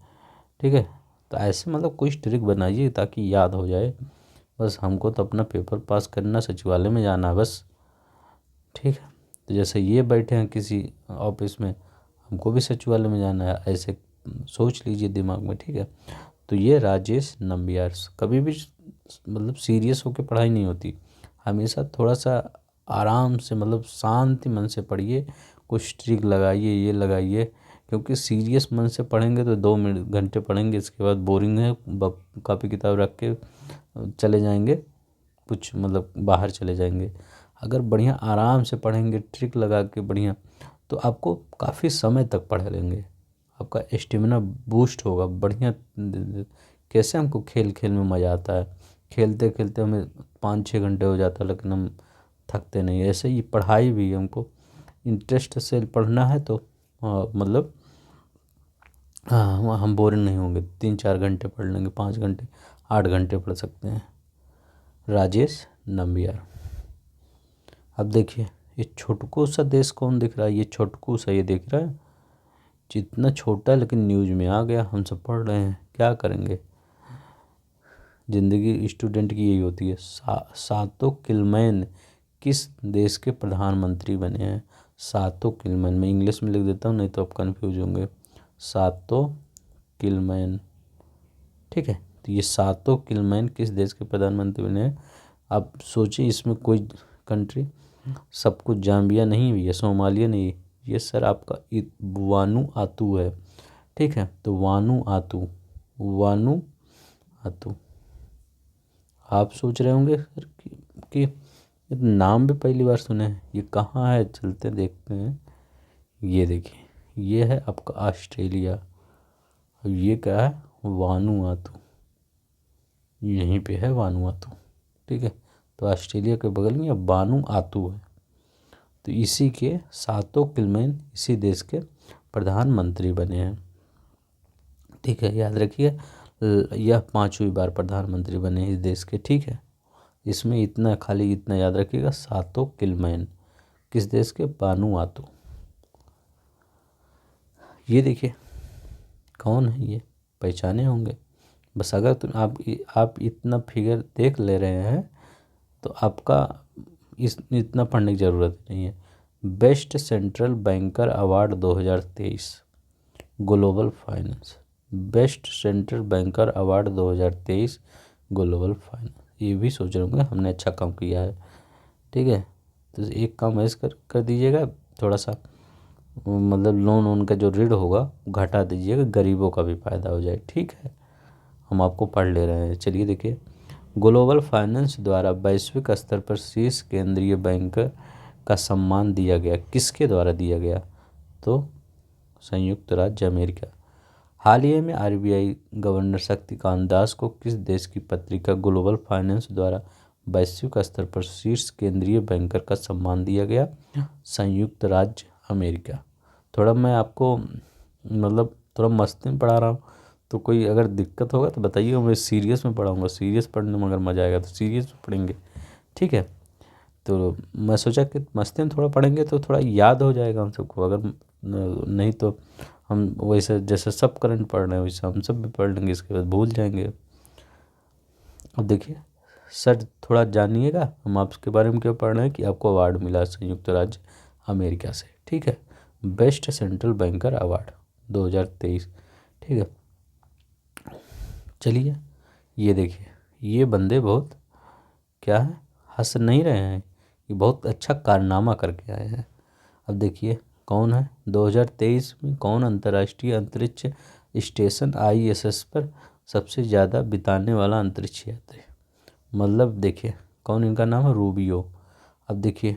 ठीक है। तो ऐसे मतलब कुछ ट्रिक बनाइए ताकि याद हो जाए। बस हमको तो अपना पेपर पास करना, सचिवालय में जाना है बस, ठीक है। तो जैसे ये बैठे हैं किसी ऑफिस में, हमको भी सचिवालय में जाना है, ऐसे सोच लीजिए दिमाग में, ठीक है। तो ये राजेश नंबियार कभी भी मतलब सीरियस होकर पढ़ाई नहीं होती, हमेशा थोड़ा सा आराम से, मतलब शांति मन से पढ़िए, कुछ ट्रिक लगाइए, ये लगाइए। क्योंकि सीरियस मन से पढ़ेंगे तो 2 घंटे पढ़ेंगे, इसके बाद बोरिंग है, कॉपी किताब रख के चले जाएंगे, कुछ मतलब बाहर चले जाएंगे। अगर बढ़िया आराम से पढ़ेंगे, ट्रिक लगा के बढ़िया, तो आपको काफ़ी समय तक पढ़ लेंगे, आपका स्टेमिना बूस्ट होगा बढ़िया। कैसे हमको खेल खेल में मज़ा आता है, खेलते खेलते हमें 5-6 घंटे हो जाता है लेकिन हम थकते नहीं। ऐसे ही पढ़ाई भी हमको इंटरेस्ट से पढ़ना है तो मतलब हाँ हम बोरिंग नहीं होंगे, 3-4 घंटे पढ़ लेंगे, 5 घंटे 8 घंटे पढ़ सकते हैं। राजेश नंबियार। अब देखिए ये छोटकू सा देश कौन दिख रहा है, ये छोटकू सा ये दिख रहा है, जितना छोटा है लेकिन न्यूज़ में आ गया, हम सब पढ़ रहे हैं, क्या करेंगे। ज़िंदगी स्टूडेंट की यही होती है। सातो किलमैन किस देश के प्रधानमंत्री बने हैं। सातो किलमैन, मैं इंग्लिश में लिख देता हूँ नहीं तो आप कन्फ्यूज होंगे। सातो किलमैन, ठीक है। तो ये सातो किलमैन किस देश के प्रधानमंत्री बने हैं। आप सोचिए इसमें कोई कंट्री, सब कुछ जाम्बिया नहीं हुई है, सोमालिया नहीं, ये सर आपका वानू आतू है, ठीक है। तो वानू आतू, वानू आतू। आप सोच रहे होंगे सर कि ये तो नाम भी पहली बार सुने हैं, ये कहाँ है, चलते देखते हैं। ये देखिए ये है आपका ऑस्ट्रेलिया, और ये क्या है, वानुआतू, यहीं पे है वानुआतू, ठीक है। तो ऑस्ट्रेलिया के बगल में वानुआतू है। तो इसी के सातो किलमैन इसी देश के प्रधानमंत्री बने हैं, ठीक है। याद रखिए यह 5वीं बार प्रधानमंत्री बने हैं इस देश के, ठीक है। इसमें इतना खाली इतना याद रखिएगा, सातो किलमैन किस देश के, वानुआतू। ये देखिए कौन है, ये पहचाने होंगे। बस अगर तुम आप इतना फिगर देख ले रहे हैं तो आपका इतना पढ़ने की ज़रूरत नहीं है। Best central banker award 2023 global finance, best central banker award 2023 global finance. ये भी सोच रहे होंगे हमने अच्छा काम किया है, ठीक है। तो एक काम ऐसे कर दीजिएगा, थोड़ा सा मतलब लोन वोन का जो ऋण होगा घटा दीजिएगा, गरीबों का भी फ़ायदा हो जाए, ठीक है। हम आपको पढ़ ले रहे हैं। चलिए देखिए, ग्लोबल फाइनेंस द्वारा वैश्विक स्तर पर शीर्ष केंद्रीय बैंक का सम्मान दिया गया, किसके द्वारा दिया गया, तो संयुक्त राज्य अमेरिका। हाल ही में आरबीआई गवर्नर शक्तिकांत दास को किस देश की पत्रिका ग्लोबल फाइनेंस द्वारा वैश्विक स्तर पर शीर्ष केंद्रीय बैंकर का सम्मान दिया गया, संयुक्त राज्य अमेरिका। थोड़ा मैं आपको मतलब थोड़ा मस्ती में पढ़ा रहा हूँ, तो कोई अगर दिक्कत होगा तो बताइए, मैं सीरियस में पढ़ाऊँगा, सीरियस पढ़ने में अगर मज़ा आएगा तो सीरियस में पढ़ेंगे, ठीक है। तो मैं सोचा कि मस्ती में थोड़ा पढ़ेंगे तो थोड़ा याद हो जाएगा हम सबको, अगर नहीं तो हम वैसे जैसे सब करंट पढ़ रहे हैं वैसे हम सब भी पढ़ लेंगे, इसके बाद भूल जाएंगे। अब देखिए सर थोड़ा जानिएगा हम आपके बारे में क्यों पढ़ रहे हैं, कि आपको अवार्ड मिला संयुक्त राज्य अमेरिका से, ठीक है। बेस्ट सेंट्रल बैंकर अवार्ड 2023, ठीक है। चलिए ये देखिए, ये बंदे बहुत क्या है, हंस नहीं रहे हैं, ये बहुत अच्छा कारनामा करके आए हैं। अब देखिए कौन है, 2023 में कौन अंतर्राष्ट्रीय अंतरिक्ष स्टेशन ISS पर सबसे ज़्यादा बिताने वाला अंतरिक्ष यात्री, मतलब देखिए कौन, इनका नाम है रूबियो। अब देखिए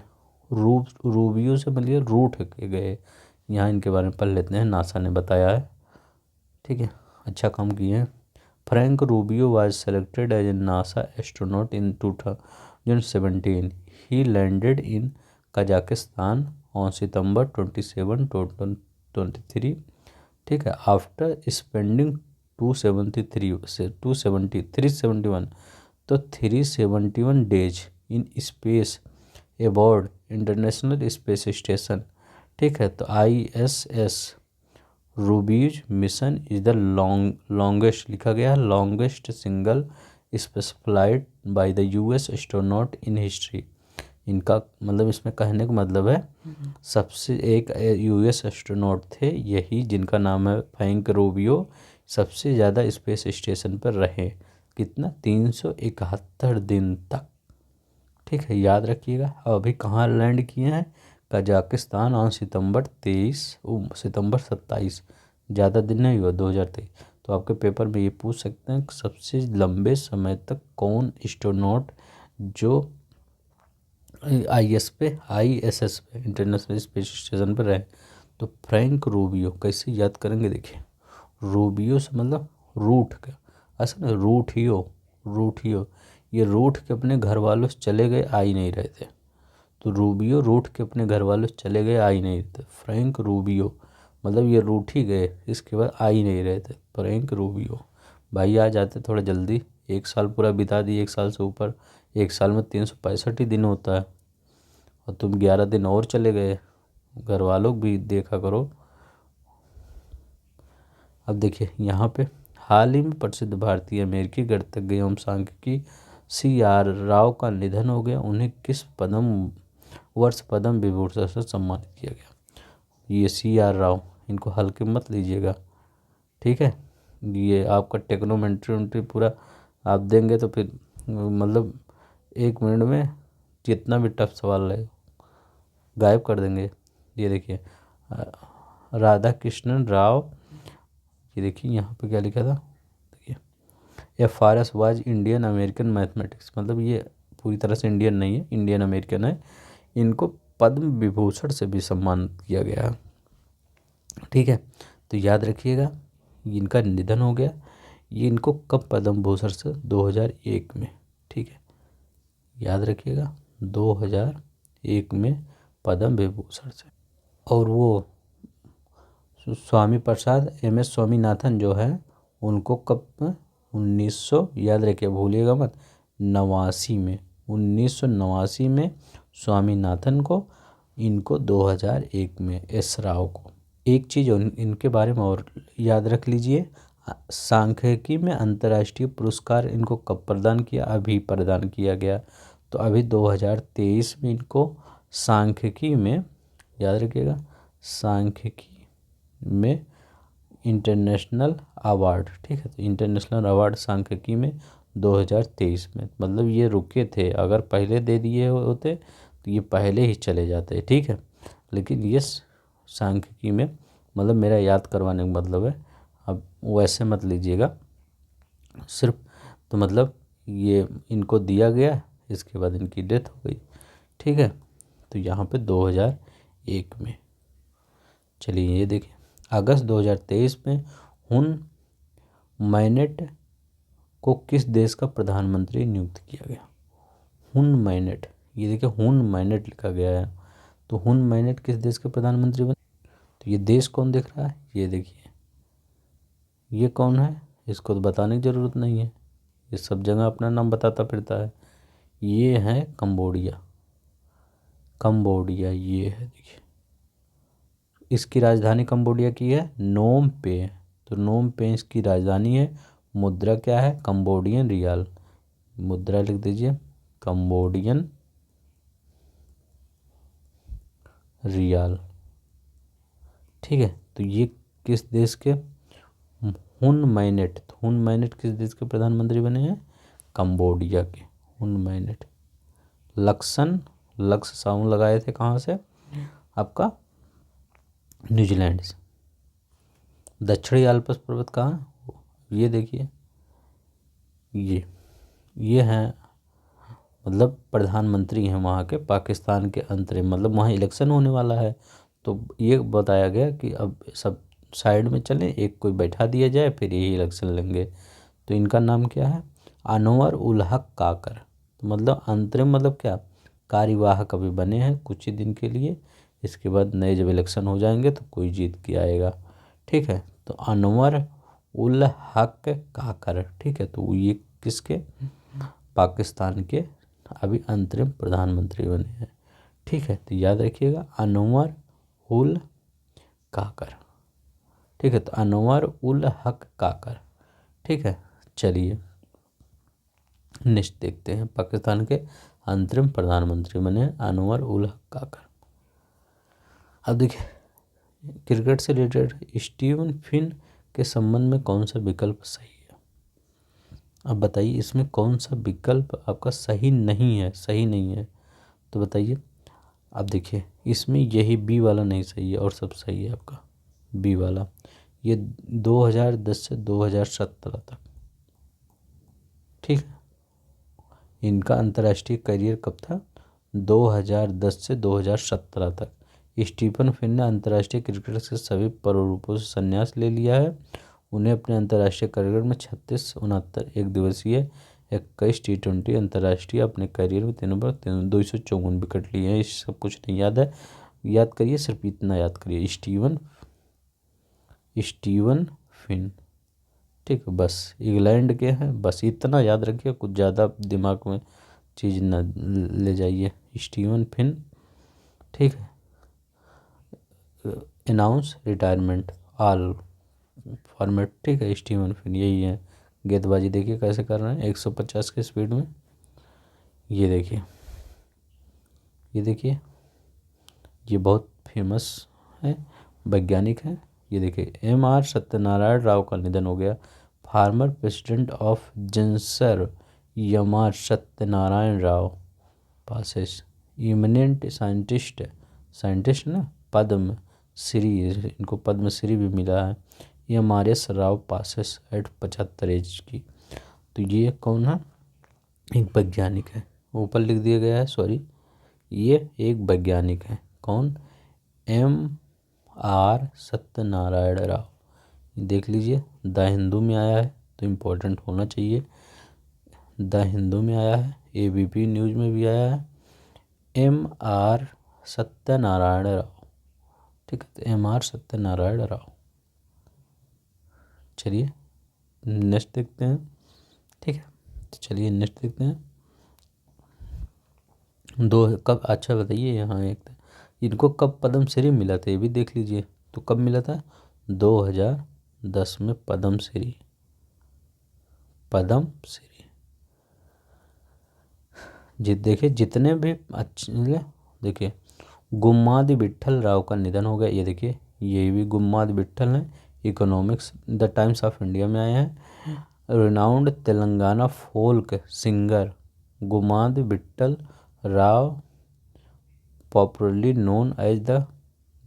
रूबियो से मिलिए रूट के गए, यहाँ इनके बारे में पढ़ लेते हैं, नासा ने बताया है, ठीक है, अच्छा काम किए हैं। Frank Rubio was selected as a NASA astronaut in 2017। He landed in Kazakhstan on September 27, 2023, ठीक है। आफ्टर स्पेंडिंग 371 तो 371 days in space aboard International Space Station, ठीक है। तो ISS Rubio's mission is the longest, लिखा गया है longest single space flight by the US astronaut in history. इनका मतलब इसमें कहने का मतलब है सबसे एक US एस्ट्रोनॉट थे यही, जिनका नाम है फ्रैंक रूबियो, सबसे ज़्यादा स्पेस स्टेशन पर रहे, कितना 371 दिन तक, ठीक है। याद रखिएगा। अभी कहाँ लैंड किए हैं, कजाकिस्तान ऑन सितंबर 27, ज़्यादा दिन नहीं हुआ 2023। तो आपके पेपर में ये पूछ सकते हैं कि सबसे लंबे समय तक कौन एस्ट्रोनॉट जो ISS पे इंटरनेशनल स्पेस स्टेशन पर रहे। तो फ्रैंक रूबियो कैसे याद करेंगे, देखिए रूबियो से मतलब रूठ का, ऐसा ना रूठियो, ये रूठ के अपने घर वालों से चले गए, आ ही नहीं रहे थे। तो रूबियो रूठ के अपने घर वालों से चले गए, आ ही नहीं रहे थे। फ्रैंक रूबियो मतलब ये रूठ ही गए, इसके बाद आ ही नहीं रहे थे। फ्रैंक रूबियो भाई आ जाते थोड़ा जल्दी, 1 साल पूरा बिता दिए, 1 साल से ऊपर। 1 साल में 365 ही दिन होता है और तुम 11 दिन और चले गए, घर वालों भी देखा करो। अब देखिए यहाँ पे हाल ही में प्रसिद्ध भारतीय अमेरिकी गणितज्ञ एवं सांख्यिकी CR राव का निधन हो गया। उन्हें किस पद्म विभूषण से सम्मानित किया गया? ये CR राव, इनको हल्के मत लीजिएगा, ठीक है। ये आपका टेक्नोमेंट्री उन्ट्री पूरा आप देंगे तो फिर मतलब 1 मिनट में जितना भी टफ सवाल है गायब कर देंगे। ये देखिए राधा कृष्णन राव, ये देखिए यहाँ पे क्या लिखा था, देखिए FRS was Indian American mathematics, मतलब ये पूरी तरह से इंडियन नहीं है, इंडियन अमेरिकन है। इनको पद्म विभूषण से भी सम्मानित किया गया है, ठीक है। तो याद रखिएगा इनका निधन हो गया। ये इनको कब पद्म भूषण से? 2001 में, ठीक है। याद रखिएगा 2001 में पद्म विभूषण से। और वो स्वामी प्रसाद MS स्वामीनाथन जो है उनको कब? 1900, याद रखिए भूलिएगा मत, 89 में, 1989 में स्वामीनाथन को, इनको 2001 में S राव को। एक चीज़ इनके बारे में और याद रख लीजिए, सांख्यिकी में अंतर्राष्ट्रीय पुरस्कार इनको कब प्रदान किया? अभी प्रदान किया गया। तो अभी 2023 में इनको सांख्यिकी में, याद रखिएगा सांख्यिकी में इंटरनेशनल अवार्ड, ठीक है। तो इंटरनेशनल अवार्ड सांख्यिकी में 2023 में, मतलब ये रुके थे, अगर पहले दे दिए होते तो ये पहले ही चले जाते, ठीक है। लेकिन ये सांख्यिकी में, मतलब मेरा याद करवाने का मतलब है, अब वैसे मत लीजिएगा सिर्फ। तो मतलब ये इनको दिया गया, इसके बाद इनकी डेथ हो गई, ठीक है। तो यहाँ पे 2001 में। चलिए ये देखिए अगस्त 2023 में हुन मैनेट को किस देश का प्रधानमंत्री नियुक्त किया गया? हुन मैनेट, ये देखिए हुन मैनेट लिखा गया है। तो हुन मैनेट किस देश के प्रधानमंत्री बने? तो ये देश कौन दिख रहा है? ये देखिए ये कौन है? इसको तो बताने की ज़रूरत नहीं है, ये सब जगह अपना नाम बताता फिरता है। ये है कंबोडिया, कंबोडिया ये है, देखिए इसकी राजधानी कंबोडिया की है नोम पे। तो नोम पे इसकी राजधानी है। मुद्रा क्या है? कंबोडियन रियाल, मुद्रा लिख दीजिए कंबोडियन रियाल, ठीक है। तो ये किस देश के? हुन मैनेट, तो हुन मैनेट किस देश के प्रधानमंत्री बने हैं? कंबोडिया के हुन मैनेट। लक्ष्य साउंड लगाए थे कहाँ से? आपका न्यूजीलैंड से। दक्षिणी आल्प्स पर्वत कहाँ? ये देखिए ये हैं, मतलब प्रधानमंत्री हैं वहाँ के, पाकिस्तान के अंतरिम, मतलब वहाँ इलेक्शन होने वाला है। तो ये बताया गया कि अब सब साइड में चलें, एक कोई बैठा दिया जाए, फिर यही इलेक्शन लेंगे। तो इनका नाम क्या है? अनवर उल हक काकर। तो मतलब अंतरिम मतलब क्या? कार्यवाहक अभी बने हैं कुछ ही दिन के लिए, इसके बाद नए जब इलेक्शन हो जाएंगे तो कोई जीत के आएगा, ठीक है। तो अनवर उल हक काकर, ठीक है। तो ये किसके? पाकिस्तान के अभी अंतरिम प्रधानमंत्री बने हैं, ठीक है। तो याद रखिएगा अनवर उल काकर, ठीक है। तो अनवर उल हक काकर, ठीक है। चलिए नेक्स्ट देखते हैं, पाकिस्तान के अंतरिम प्रधानमंत्री बने अनवर उल हक काकर। अब देखिए क्रिकेट से रिलेटेड स्टीवन फिन के संबंध में कौन सा विकल्प सही है? अब बताइए इसमें कौन सा विकल्प आपका सही नहीं है? सही नहीं है तो बताइए। अब देखिए इसमें यही बी वाला नहीं सही है और सब सही है आपका बी वाला। ये 2010 से 2017 तक, ठीक है। इनका अंतर्राष्ट्रीय करियर कब था? 2010 से 2017 तक। स्टीफन फिन ने अंतर्राष्ट्रीय क्रिकेट से सभी प्रारूपों से संन्यास ले लिया है। उन्हें अपने अंतर्राष्ट्रीय करियर में 36, 69 एक दिवसीय, 21 टी20 अंतर्राष्ट्रीय, अपने करियर में 254 विकेट लिए हैं। इस सब कुछ नहीं याद है, याद करिए, सिर्फ इतना याद करिए, स्टीवन फिन। ठीक है, बस इंग्लैंड के हैं, बस इतना याद रखिए, कुछ ज़्यादा दिमाग में चीज़ न ले जाइए। स्टीवन फिन, ठीक है। अनाउंस रिटायरमेंट ऑल फॉर्मेट, ठीक है। स्टीवन फिन यही है। गेंदबाजी देखिए कैसे कर रहे हैं 150 की स्पीड में। ये देखिए, ये देखिए, ये बहुत फेमस है, वैज्ञानिक हैं। ये देखिए, M.R. सत्यनारायण राव का निधन हो गया। फार्मर प्रेसिडेंट ऑफ जिंसर M.R. Satyanarayana Rao passes. Eminent scientist, scientist ना, पद्म श्री, इनको पद्म श्री भी मिला है। M.R.S. Rao passes eight 75 as की। तो ये कौन है? एक वैज्ञानिक है, ऊपर लिख दिया गया है, सॉरी, ये एक वैज्ञानिक है। कौन? M.R. सत्यनारायण राव। देख लीजिए, द हिंदू में आया है, तो इम्पोर्टेंट होना चाहिए। द हिंदू में आया है, ABP न्यूज़ में भी आया है। M.R. सत्यनारायण राव, ठीक है। तो M.R. सत्यनारायण राव। चलिए नेक्स्ट देखते हैं, ठीक है। तो चलिए नेक्स्ट देखते हैं। कब, अच्छा बताइए, यहाँ एक इनको कब पद्म श्री मिला था, ये भी देख लीजिए। तो कब मिला था? 2010 में पद्म श्री, पद्म श्री। देखिए जितने भी अच्छे, देखिए गुम्मादी विट्ठल राव का निधन हो गया। ये देखिए, ये भी गुम्मादी विट्ठल हैं, economics the Times of India में आए हैं। Renowned Telangana folk singer Gummadi Vitthal Rao, popularly known as the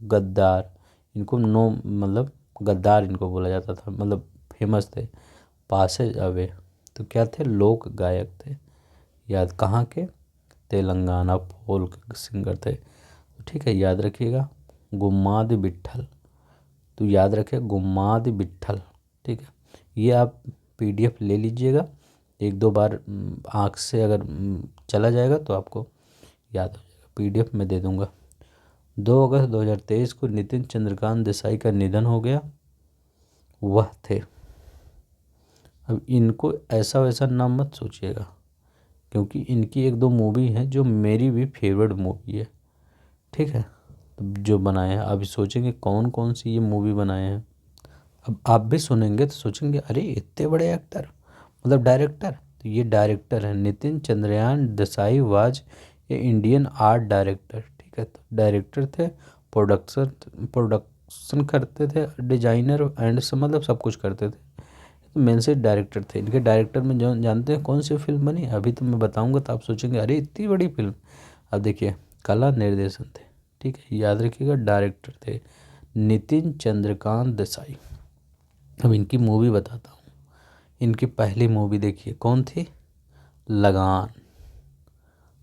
Gaddar. इनको नो मतलब गद्दार इनको बोला जाता था, मतलब फेमस थे। पासेज अवे, तो क्या थे? लोक गायक थे। याद कहाँ के? तेलंगाना फोल्क सिंगर थे। तो ठीक है, याद रखिएगा, गुम्माद विट्ठल। तो याद रखे, गुम्माद विट्ठल, ठीक है। ये आप PDF ले लीजिएगा, एक दो बार आँख से अगर चला जाएगा तो आपको याद हो जाएगा। PDF में दे दूंगा। 2 अगस्त 2023 को नितिन चंद्रकांत देसाई का निधन हो गया। वह थे, अब इनको ऐसा वैसा नाम मत सोचिएगा, क्योंकि इनकी एक दो मूवी है जो मेरी भी फेवरेट मूवी है, ठीक है। तो जो बनाए हैं, अभी सोचेंगे कौन कौन सी ये मूवी बनाए हैं। अब आप भी सुनेंगे तो सोचेंगे, अरे इतने बड़े एक्टर, मतलब डायरेक्टर। तो ये डायरेक्टर है Nitin Chandrayaan Desai, was a Indian art director, ठीक है। तो डायरेक्टर थे, प्रोडक्शन करते थे, डिजाइनर एंड मतलब सब कुछ करते थे। तो मेन से डायरेक्टर थे। इनके डायरेक्टर में जो जानते हैं कौन सी फिल्म बनी, अभी तो मैं बताऊंगा तो आप सोचेंगे अरे इतनी बड़ी फिल्म। अब देखिए, कला निर्देशन थे, ठीक है, याद रखिएगा, डायरेक्टर थे नितिन चंद्रकांत देसाई। अब इनकी मूवी बताता हूँ। इनकी पहली मूवी देखिए कौन थी? लगान।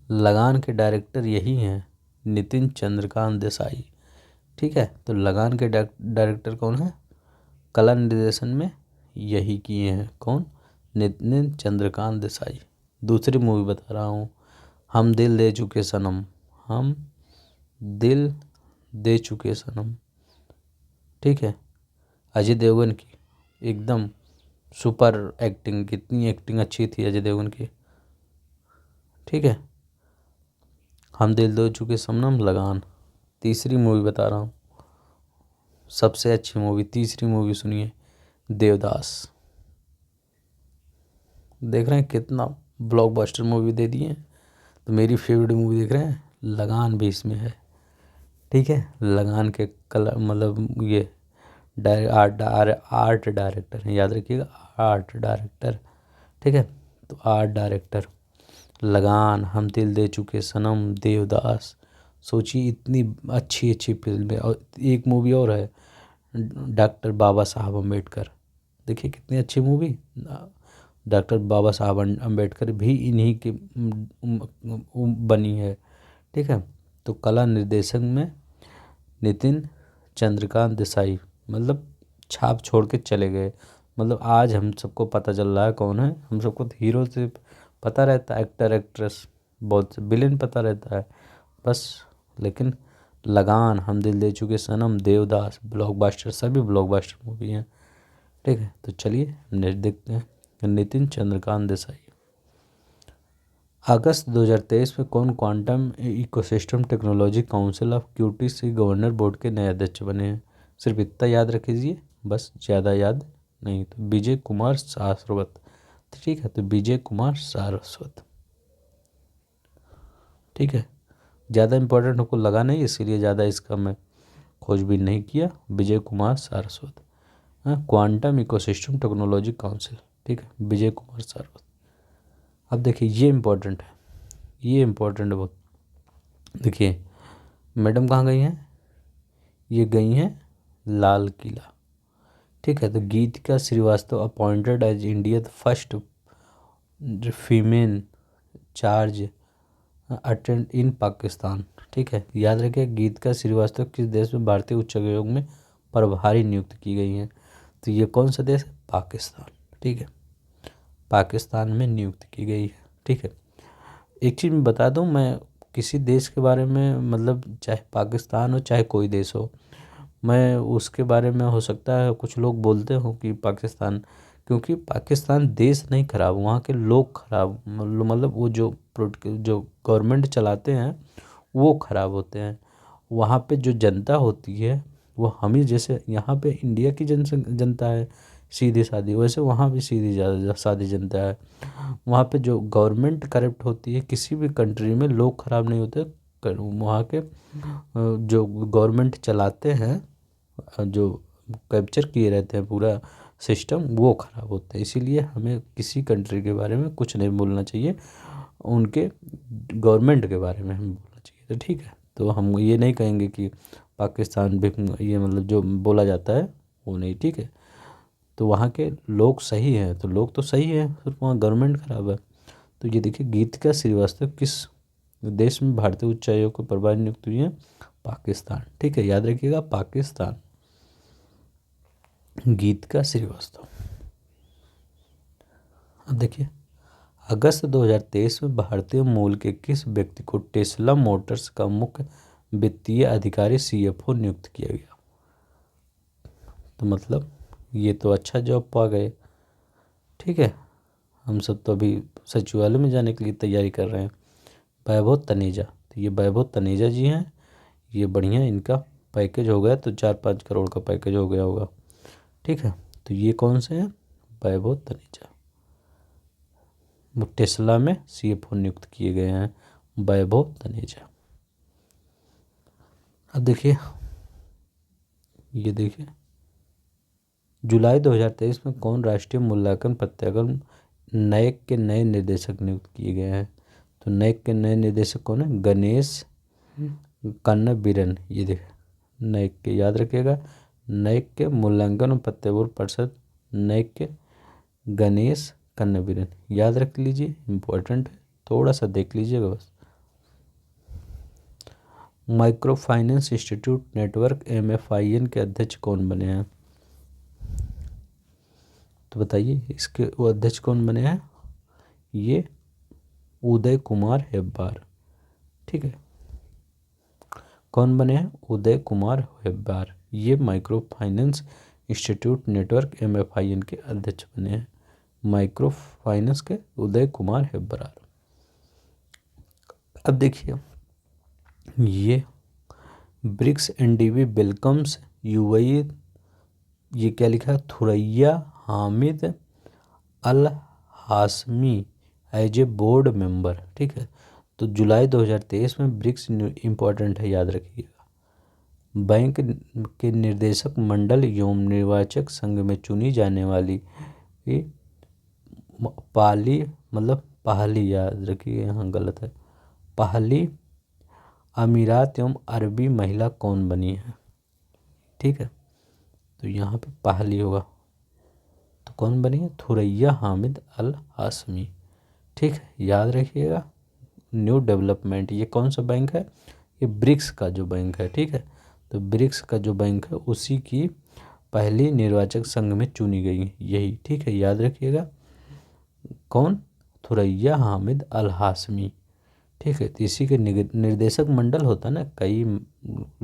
लगान के डायरेक्टर यही हैं, नितिन चंद्रकांत देसाई, ठीक है। तो लगान के डायरेक्टर कौन है? कला निर्देशन में यही किए हैं, कौन? नितिन चंद्रकांत देसाई। दूसरी मूवी बता रहा हूँ, हम दिल दे चुके सनम। हम दिल दे चुके सनम, ठीक है, अजय देवगन की। एकदम सुपर एक्टिंग, कितनी एक्टिंग अच्छी थी अजय देवगन की, ठीक है। हम दिल दे चुके सनम, लगान। तीसरी मूवी बता रहा हूँ, सबसे अच्छी मूवी, तीसरी मूवी सुनिए, देवदास। देख रहे हैं कितना ब्लॉकबस्टर मूवी दे दिए हैं। तो मेरी फेवरेट मूवी देख रहे हैं, लगान भी इसमें है, ठीक है। लगान के कलर मतलब ये आर्ट डायरेक्टर हैं, याद रखिएगा, आर्ट डायरेक्टर, ठीक है। तो आर्ट डायरेक्टर, लगान, हम दिल दे चुके सनम, देवदास। सोचिए इतनी अच्छी अच्छी फिल्में। और एक मूवी और है, डॉक्टर बाबा साहब अम्बेडकर। देखिए कितनी अच्छी मूवी। डॉक्टर बाबा साहब अम्बेडकर भी इन्हीं की बनी है, ठीक है। तो कला निर्देशक में नितिन चंद्रकांत देसाई, मतलब छाप छोड़ के चले गए। मतलब आज हम सबको पता चल रहा है कौन है, हम सबको तो हीरो से पता रहता है, एक्टर एक्ट्रेस बहुत से विलेन पता रहता है बस, लेकिन लगान, हम दिल दे चुके सनम, देवदास, ब्लॉकबस्टर, सभी ब्लॉकबस्टर मूवी हैं। ठीक है, तो चलिए नेक्स्ट देखते हैं। नितिन चंद्रकांत देसाई अगस्त 2023 में कौन quantum ecosystem technology council of QTC governor board के नए अध्यक्ष बने हैं? सिर्फ इतना याद रख लीजिए बस, ज़्यादा याद नहीं। तो विजय कुमार सारस्वत। ठीक है, तो विजय कुमार सारस्वत। ठीक है, ज़्यादा इंपॉर्टेंट हमको लगा नहीं, इसीलिए ज़्यादा इसका मैं खोजबीन नहीं किया। विजय कुमार सारस्वत, हाँ, क्वांटम इकोसिस्टम टेक्नोलॉजी काउंसिल। ठीक है, विजय कुमार सारस्वत। अब देखिए ये इम्पोर्टेंट है, ये इम्पोर्टेंट है बहुत। देखिए मैडम कहाँ गई हैं, ये गई हैं लाल किला। ठीक है, तो Geetika Srivastava appointed as India first female charge attend in Pakistan. ठीक है, याद रखिए गीतिका श्रीवास्तव किस देश में भारतीय उच्च आयोग में प्रभारी नियुक्त की गई हैं? तो ये कौन सा देश है? पाकिस्तान। ठीक है, पाकिस्तान में नियुक्त की गई है। ठीक है, एक चीज़ मैं बता दूं, मैं किसी देश के बारे में, मतलब चाहे पाकिस्तान हो चाहे कोई देश हो, मैं उसके बारे में हो सकता है कुछ लोग बोलते हो कि पाकिस्तान, क्योंकि पाकिस्तान देश नहीं खराब, वहाँ के लोग खराब, मतलब वो जो गवर्नमेंट चलाते हैं वो खराब होते हैं। वहाँ पे जो जनता होती है वो हम ही जैसे यहाँ पे इंडिया की जनता है सीधी सादी, वैसे वहाँ भी सीधी सादी जनता है। वहाँ पे जो गवर्नमेंट करप्ट होती है, किसी भी कंट्री में लोग खराब नहीं होते, वहाँ के जो गवर्नमेंट चलाते हैं, जो कैप्चर किए रहते हैं पूरा सिस्टम, वो खराब होता है। इसीलिए हमें किसी कंट्री के बारे में कुछ नहीं बोलना चाहिए, उनके गवर्नमेंट के बारे में हमें बोलना चाहिए। तो ठीक है, तो हम ये नहीं कहेंगे कि पाकिस्तान भी, ये मतलब जो बोला जाता है वो नहीं। ठीक है, तो वहाँ के लोग सही हैं, तो लोग तो सही हैं, सिर्फ वहाँ गवर्नमेंट खराब है। तो ये देखिए गीतिका श्रीवास्तव किस देश में भारतीय उच्चायोग को प्रभारी नियुक्त हुई है? पाकिस्तान। ठीक है, याद रखिएगा पाकिस्तान। गीतिका श्रीवास्तव। अब देखिए अगस्त 2023 में भारतीय मूल के किस व्यक्ति को टेस्ला मोटर्स का मुख्य वित्तीय अधिकारी सीएफओ नियुक्त किया गया? तो मतलब ये तो अच्छा जॉब पा गए। ठीक है, हम सब तो अभी सचिवालय में जाने के लिए तैयारी कर रहे हैं। वैभव तनेजा, तो ये वैभव तनेजा जी हैं, ये बढ़िया, इनका पैकेज हो गया तो 4-5 करोड़ का पैकेज हो गया होगा। ठीक है, तो ये कौन से हैं? वैभव तनेजा, वो टेस्ला में सीएफओ नियुक्त किए गए हैं, वैभव तनेजा। अब देखिए, ये देखिए जुलाई 2023 में कौन राष्ट्रीय मूल्यांकन प्राधिकरण नैक के नए निदेशक नियुक्त किए गए हैं? तो नैक के नए निदेशक कौन है? गणेश कन्नबीरन। ये देखिए नैक के, याद रखिएगा नैक के मूल्यांकन और प्रत्यारोपण परिषद, नैक के गणेश कन्नबीरन, याद रख लीजिए, इम्पोर्टेंट है, थोड़ा सा देख लीजिएगा बस। Micro finance institute network MFIN के अध्यक्ष कौन बने हैं? तो बताइए इसके वो अध्यक्ष कौन बने हैं? ये उदय कुमार हेब्बार। ठीक है, कौन बने हैं? उदय कुमार हेब्बार, ये micro finance institute network MFIN के अध्यक्ष बने हैं, माइक्रो फाइनेंस के उदय कुमार हेब्बार। अब देखिए ये ब्रिक्स NDB वेलकम्स UAE, ये क्या लिखा है? Thuraya Hamid Al Hashmi as a board member. ठीक है, तो जुलाई 2023 में ब्रिक्स इम्पोर्टेंट है, याद रखिएगा। बैंक के निर्देशक मंडल एवं निर्वाचक संघ में चुनी जाने वाली पहली, मतलब पहली, याद रखिए यहाँ गलत है, पहली अमीरात एवं अरबी महिला कौन बनी है? ठीक है, तो यहाँ पे पहली होगा, तो कौन बनी है? Thuraya Hamid Al Hashmi. ठीक है, याद रखिएगा, न्यू डेवलपमेंट, ये कौन सा बैंक है? ये ब्रिक्स का जो बैंक है, ठीक है। तो ब्रिक्स का जो बैंक है उसी की पहली निर्वाचक संघ में चुनी गई यही, ठीक है, याद रखिएगा। कौन? थुरैया हामिद अल हाशमी, ठीक है। तो इसी के निर्देशक मंडल होता है ना, कई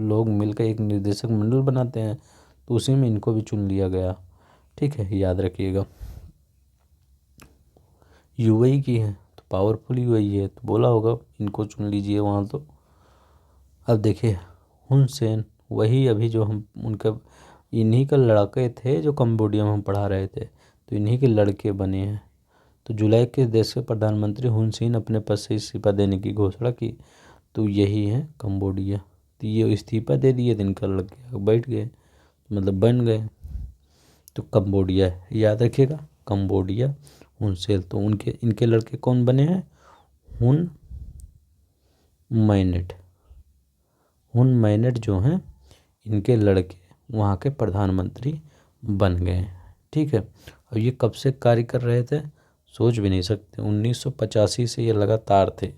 लोग मिलकर एक निर्देशक मंडल बनाते हैं, तो उसी में इनको भी चुन लिया गया, ठीक है, याद रखिएगा। यूएई की है तो पावरफुल यूएई है, तो बोला होगा इनको चुन लीजिए वहाँ। तो अब देखिए हुन सेन, वही अभी जो हम उनका इन्हीं का लड़के थे जो कंबोडिया में हम पढ़ा रहे थे, तो इन्हीं के लड़के बने हैं। तो जुलाई के देश के प्रधानमंत्री हुन सेन अपने पद से इस्तीफा देने की घोषणा की, तो यही है कंबोडिया। तो ये इस्तीफा दे दिए, दिन का लग गया, बैठ गए, मतलब बन गए, तो कंबोडिया है, याद रखिएगा, कंबोडिया हुन सेन। तो उनके इनके लड़के कौन बने हैं? हुन मैनेट, हुन मैनेट जो हैं इनके लड़के वहाँ के प्रधानमंत्री बन गए हैं, ठीक है। और ये कब से कार्य कर रहे थे? सोच भी नहीं सकते, 1985 से ये लगातार थे,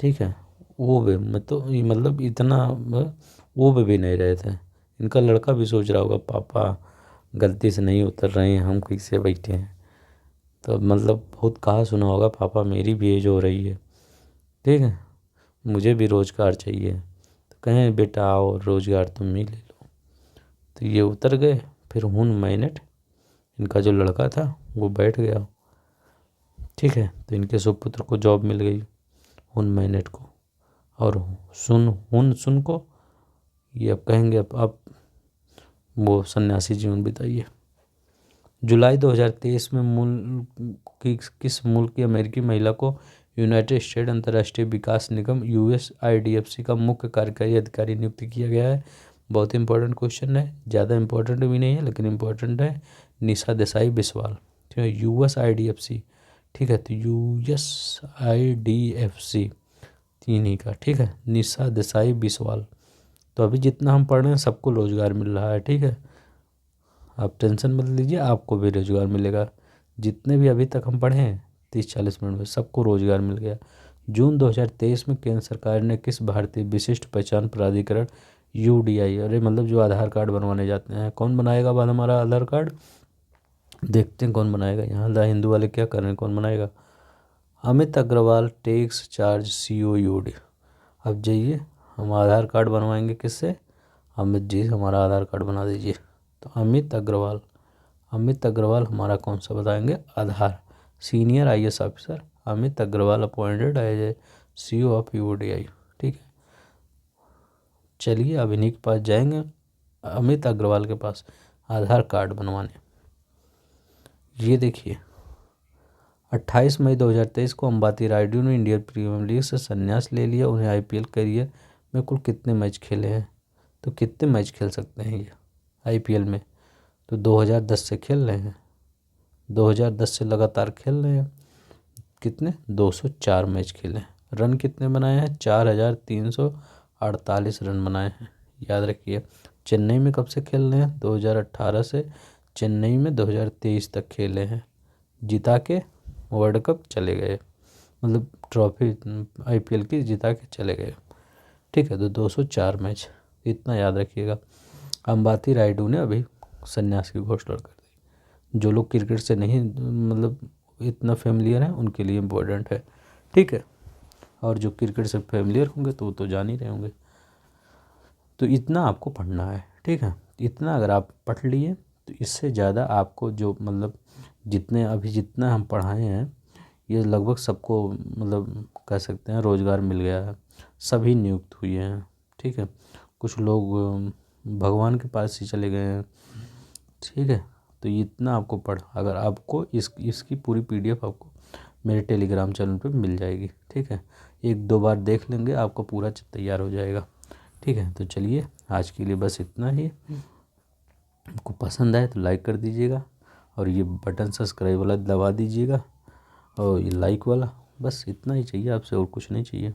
ठीक है। वो भी मतलब इतना वो भी नहीं रहे थे। इनका लड़का भी सोच रहा होगा पापा गलती से नहीं उतर रहे हैं, हम कैसे बैठे हैं। तो मतलब बहुत कहा सुना होगा, पापा मेरी भी एज हो रही है, ठीक है, मुझे भी रोज़गार चाहिए। तो कहें बेटा आओ रोज़गार तुम ही ले लो। तो ये उतर गए, फिर हुन मैनेट इनका जो लड़का था वो बैठ गया, ठीक है। तो इनके सुपुत्र को जॉब मिल गई, हुन मैनेट को, और हुन सुन को ये अब कहेंगे अब वो सन्यासी जीवन बिताइए। जुलाई 2023 में किस मुल्क की अमेरिकी महिला को यूनाइटेड स्टेट अंतर्राष्ट्रीय विकास निगम USAID का मुख्य कार्यकारी अधिकारी नियुक्त किया गया है? बहुत इंपॉर्टेंट क्वेश्चन है, ज़्यादा इंपॉर्टेंट भी नहीं है लेकिन इंपॉर्टेंट है। निशा देसाई बिस्वाल, ठीक है, USAID, ठीक है। तो USAID इन्हीं का, ठीक है, निशा देसाई बिस्वाल। तो अभी जितना हम पढ़ रहे हैं सबको रोजगार मिल रहा है, ठीक है, आप टेंशन मत लीजिए, आपको भी रोजगार मिलेगा। जितने भी अभी तक हम पढ़े हैं 30-40 मिनट में सबको रोजगार मिल गया। जून 2023 में केंद्र सरकार ने किस भारतीय विशिष्ट पहचान प्राधिकरण UDI, अरे मतलब जो आधार कार्ड बनवाने जाते हैं, कौन बनाएगा बाद हमारा आधार कार्ड? देखते हैं कौन बनाएगा। यहाँ द हिंदू वाले क्या कर रहे हैं, कौन बनाएगा? Amit Agarwal tax charge COUD। अब जाइए हम आधार कार्ड बनवाएंगे किससे? अमित जी हमारा आधार कार्ड बना दीजिए। तो अमित अग्रवाल हमारा कौन सा बताएंगे? Aadhaar. Senior IAS officer Amit Agrawal appointed as a CO of UDI, ठीक है। चलिए अब इन्हीं के पास जाएंगे, अमित अग्रवाल के पास आधार कार्ड बनवाने। ये देखिए 28 मई 2023 को अंबाती रायडू ने इंडियन प्रीमियर लीग से संन्यास ले लिया। उन्हें IPL करियर में कुल कितने मैच खेले हैं? तो कितने मैच खेल सकते हैं ये IPL में? तो 2010 से खेल रहे हैं, 2010 से लगातार खेल रहे हैं। कितने? 204 मैच खेले हैं। रन कितने बनाए हैं? 4348 रन बनाए हैं, याद रखिए। चेन्नई में कब से खेल रहे हैं? 2018 से चेन्नई में 2023 तक खेले हैं, जिता के वर्ल्ड कप चले गए, मतलब ट्रॉफी IPL की जिता के चले गए, ठीक है। तो 204 मैच, इतना याद रखिएगा। अंबाती रायडू ने अभी संन्यास की घोषणा कर दी। जो लोग क्रिकेट से नहीं मतलब इतना फेमिलियर है उनके लिए इम्पोर्टेंट है, ठीक है, और जो क्रिकेट से फेमिलियर होंगे तो वो तो जान ही रहे होंगे। तो इतना आपको पढ़ना है, ठीक है। इतना अगर आप पढ़ लिए तो इससे ज़्यादा आपको जो मतलब जितना हम पढ़ाए हैं ये लगभग सबको मतलब कह सकते हैं रोज़गार मिल गया है, सभी नियुक्त हुए हैं, ठीक है। कुछ लोग भगवान के पास ही चले गए हैं, ठीक है। तो इतना आपको अगर आपको इसकी पूरी PDF आपको मेरे टेलीग्राम चैनल पे मिल जाएगी, ठीक है। 1-2 बार देख लेंगे आपको पूरा तैयार हो जाएगा, ठीक है। तो चलिए आज के लिए बस इतना ही। आपको पसंद आए तो लाइक कर दीजिएगा, और ये बटन सब्सक्राइब वाला दबा दीजिएगा, और ये लाइक वाला, बस इतना ही चाहिए आपसे, और कुछ नहीं चाहिए।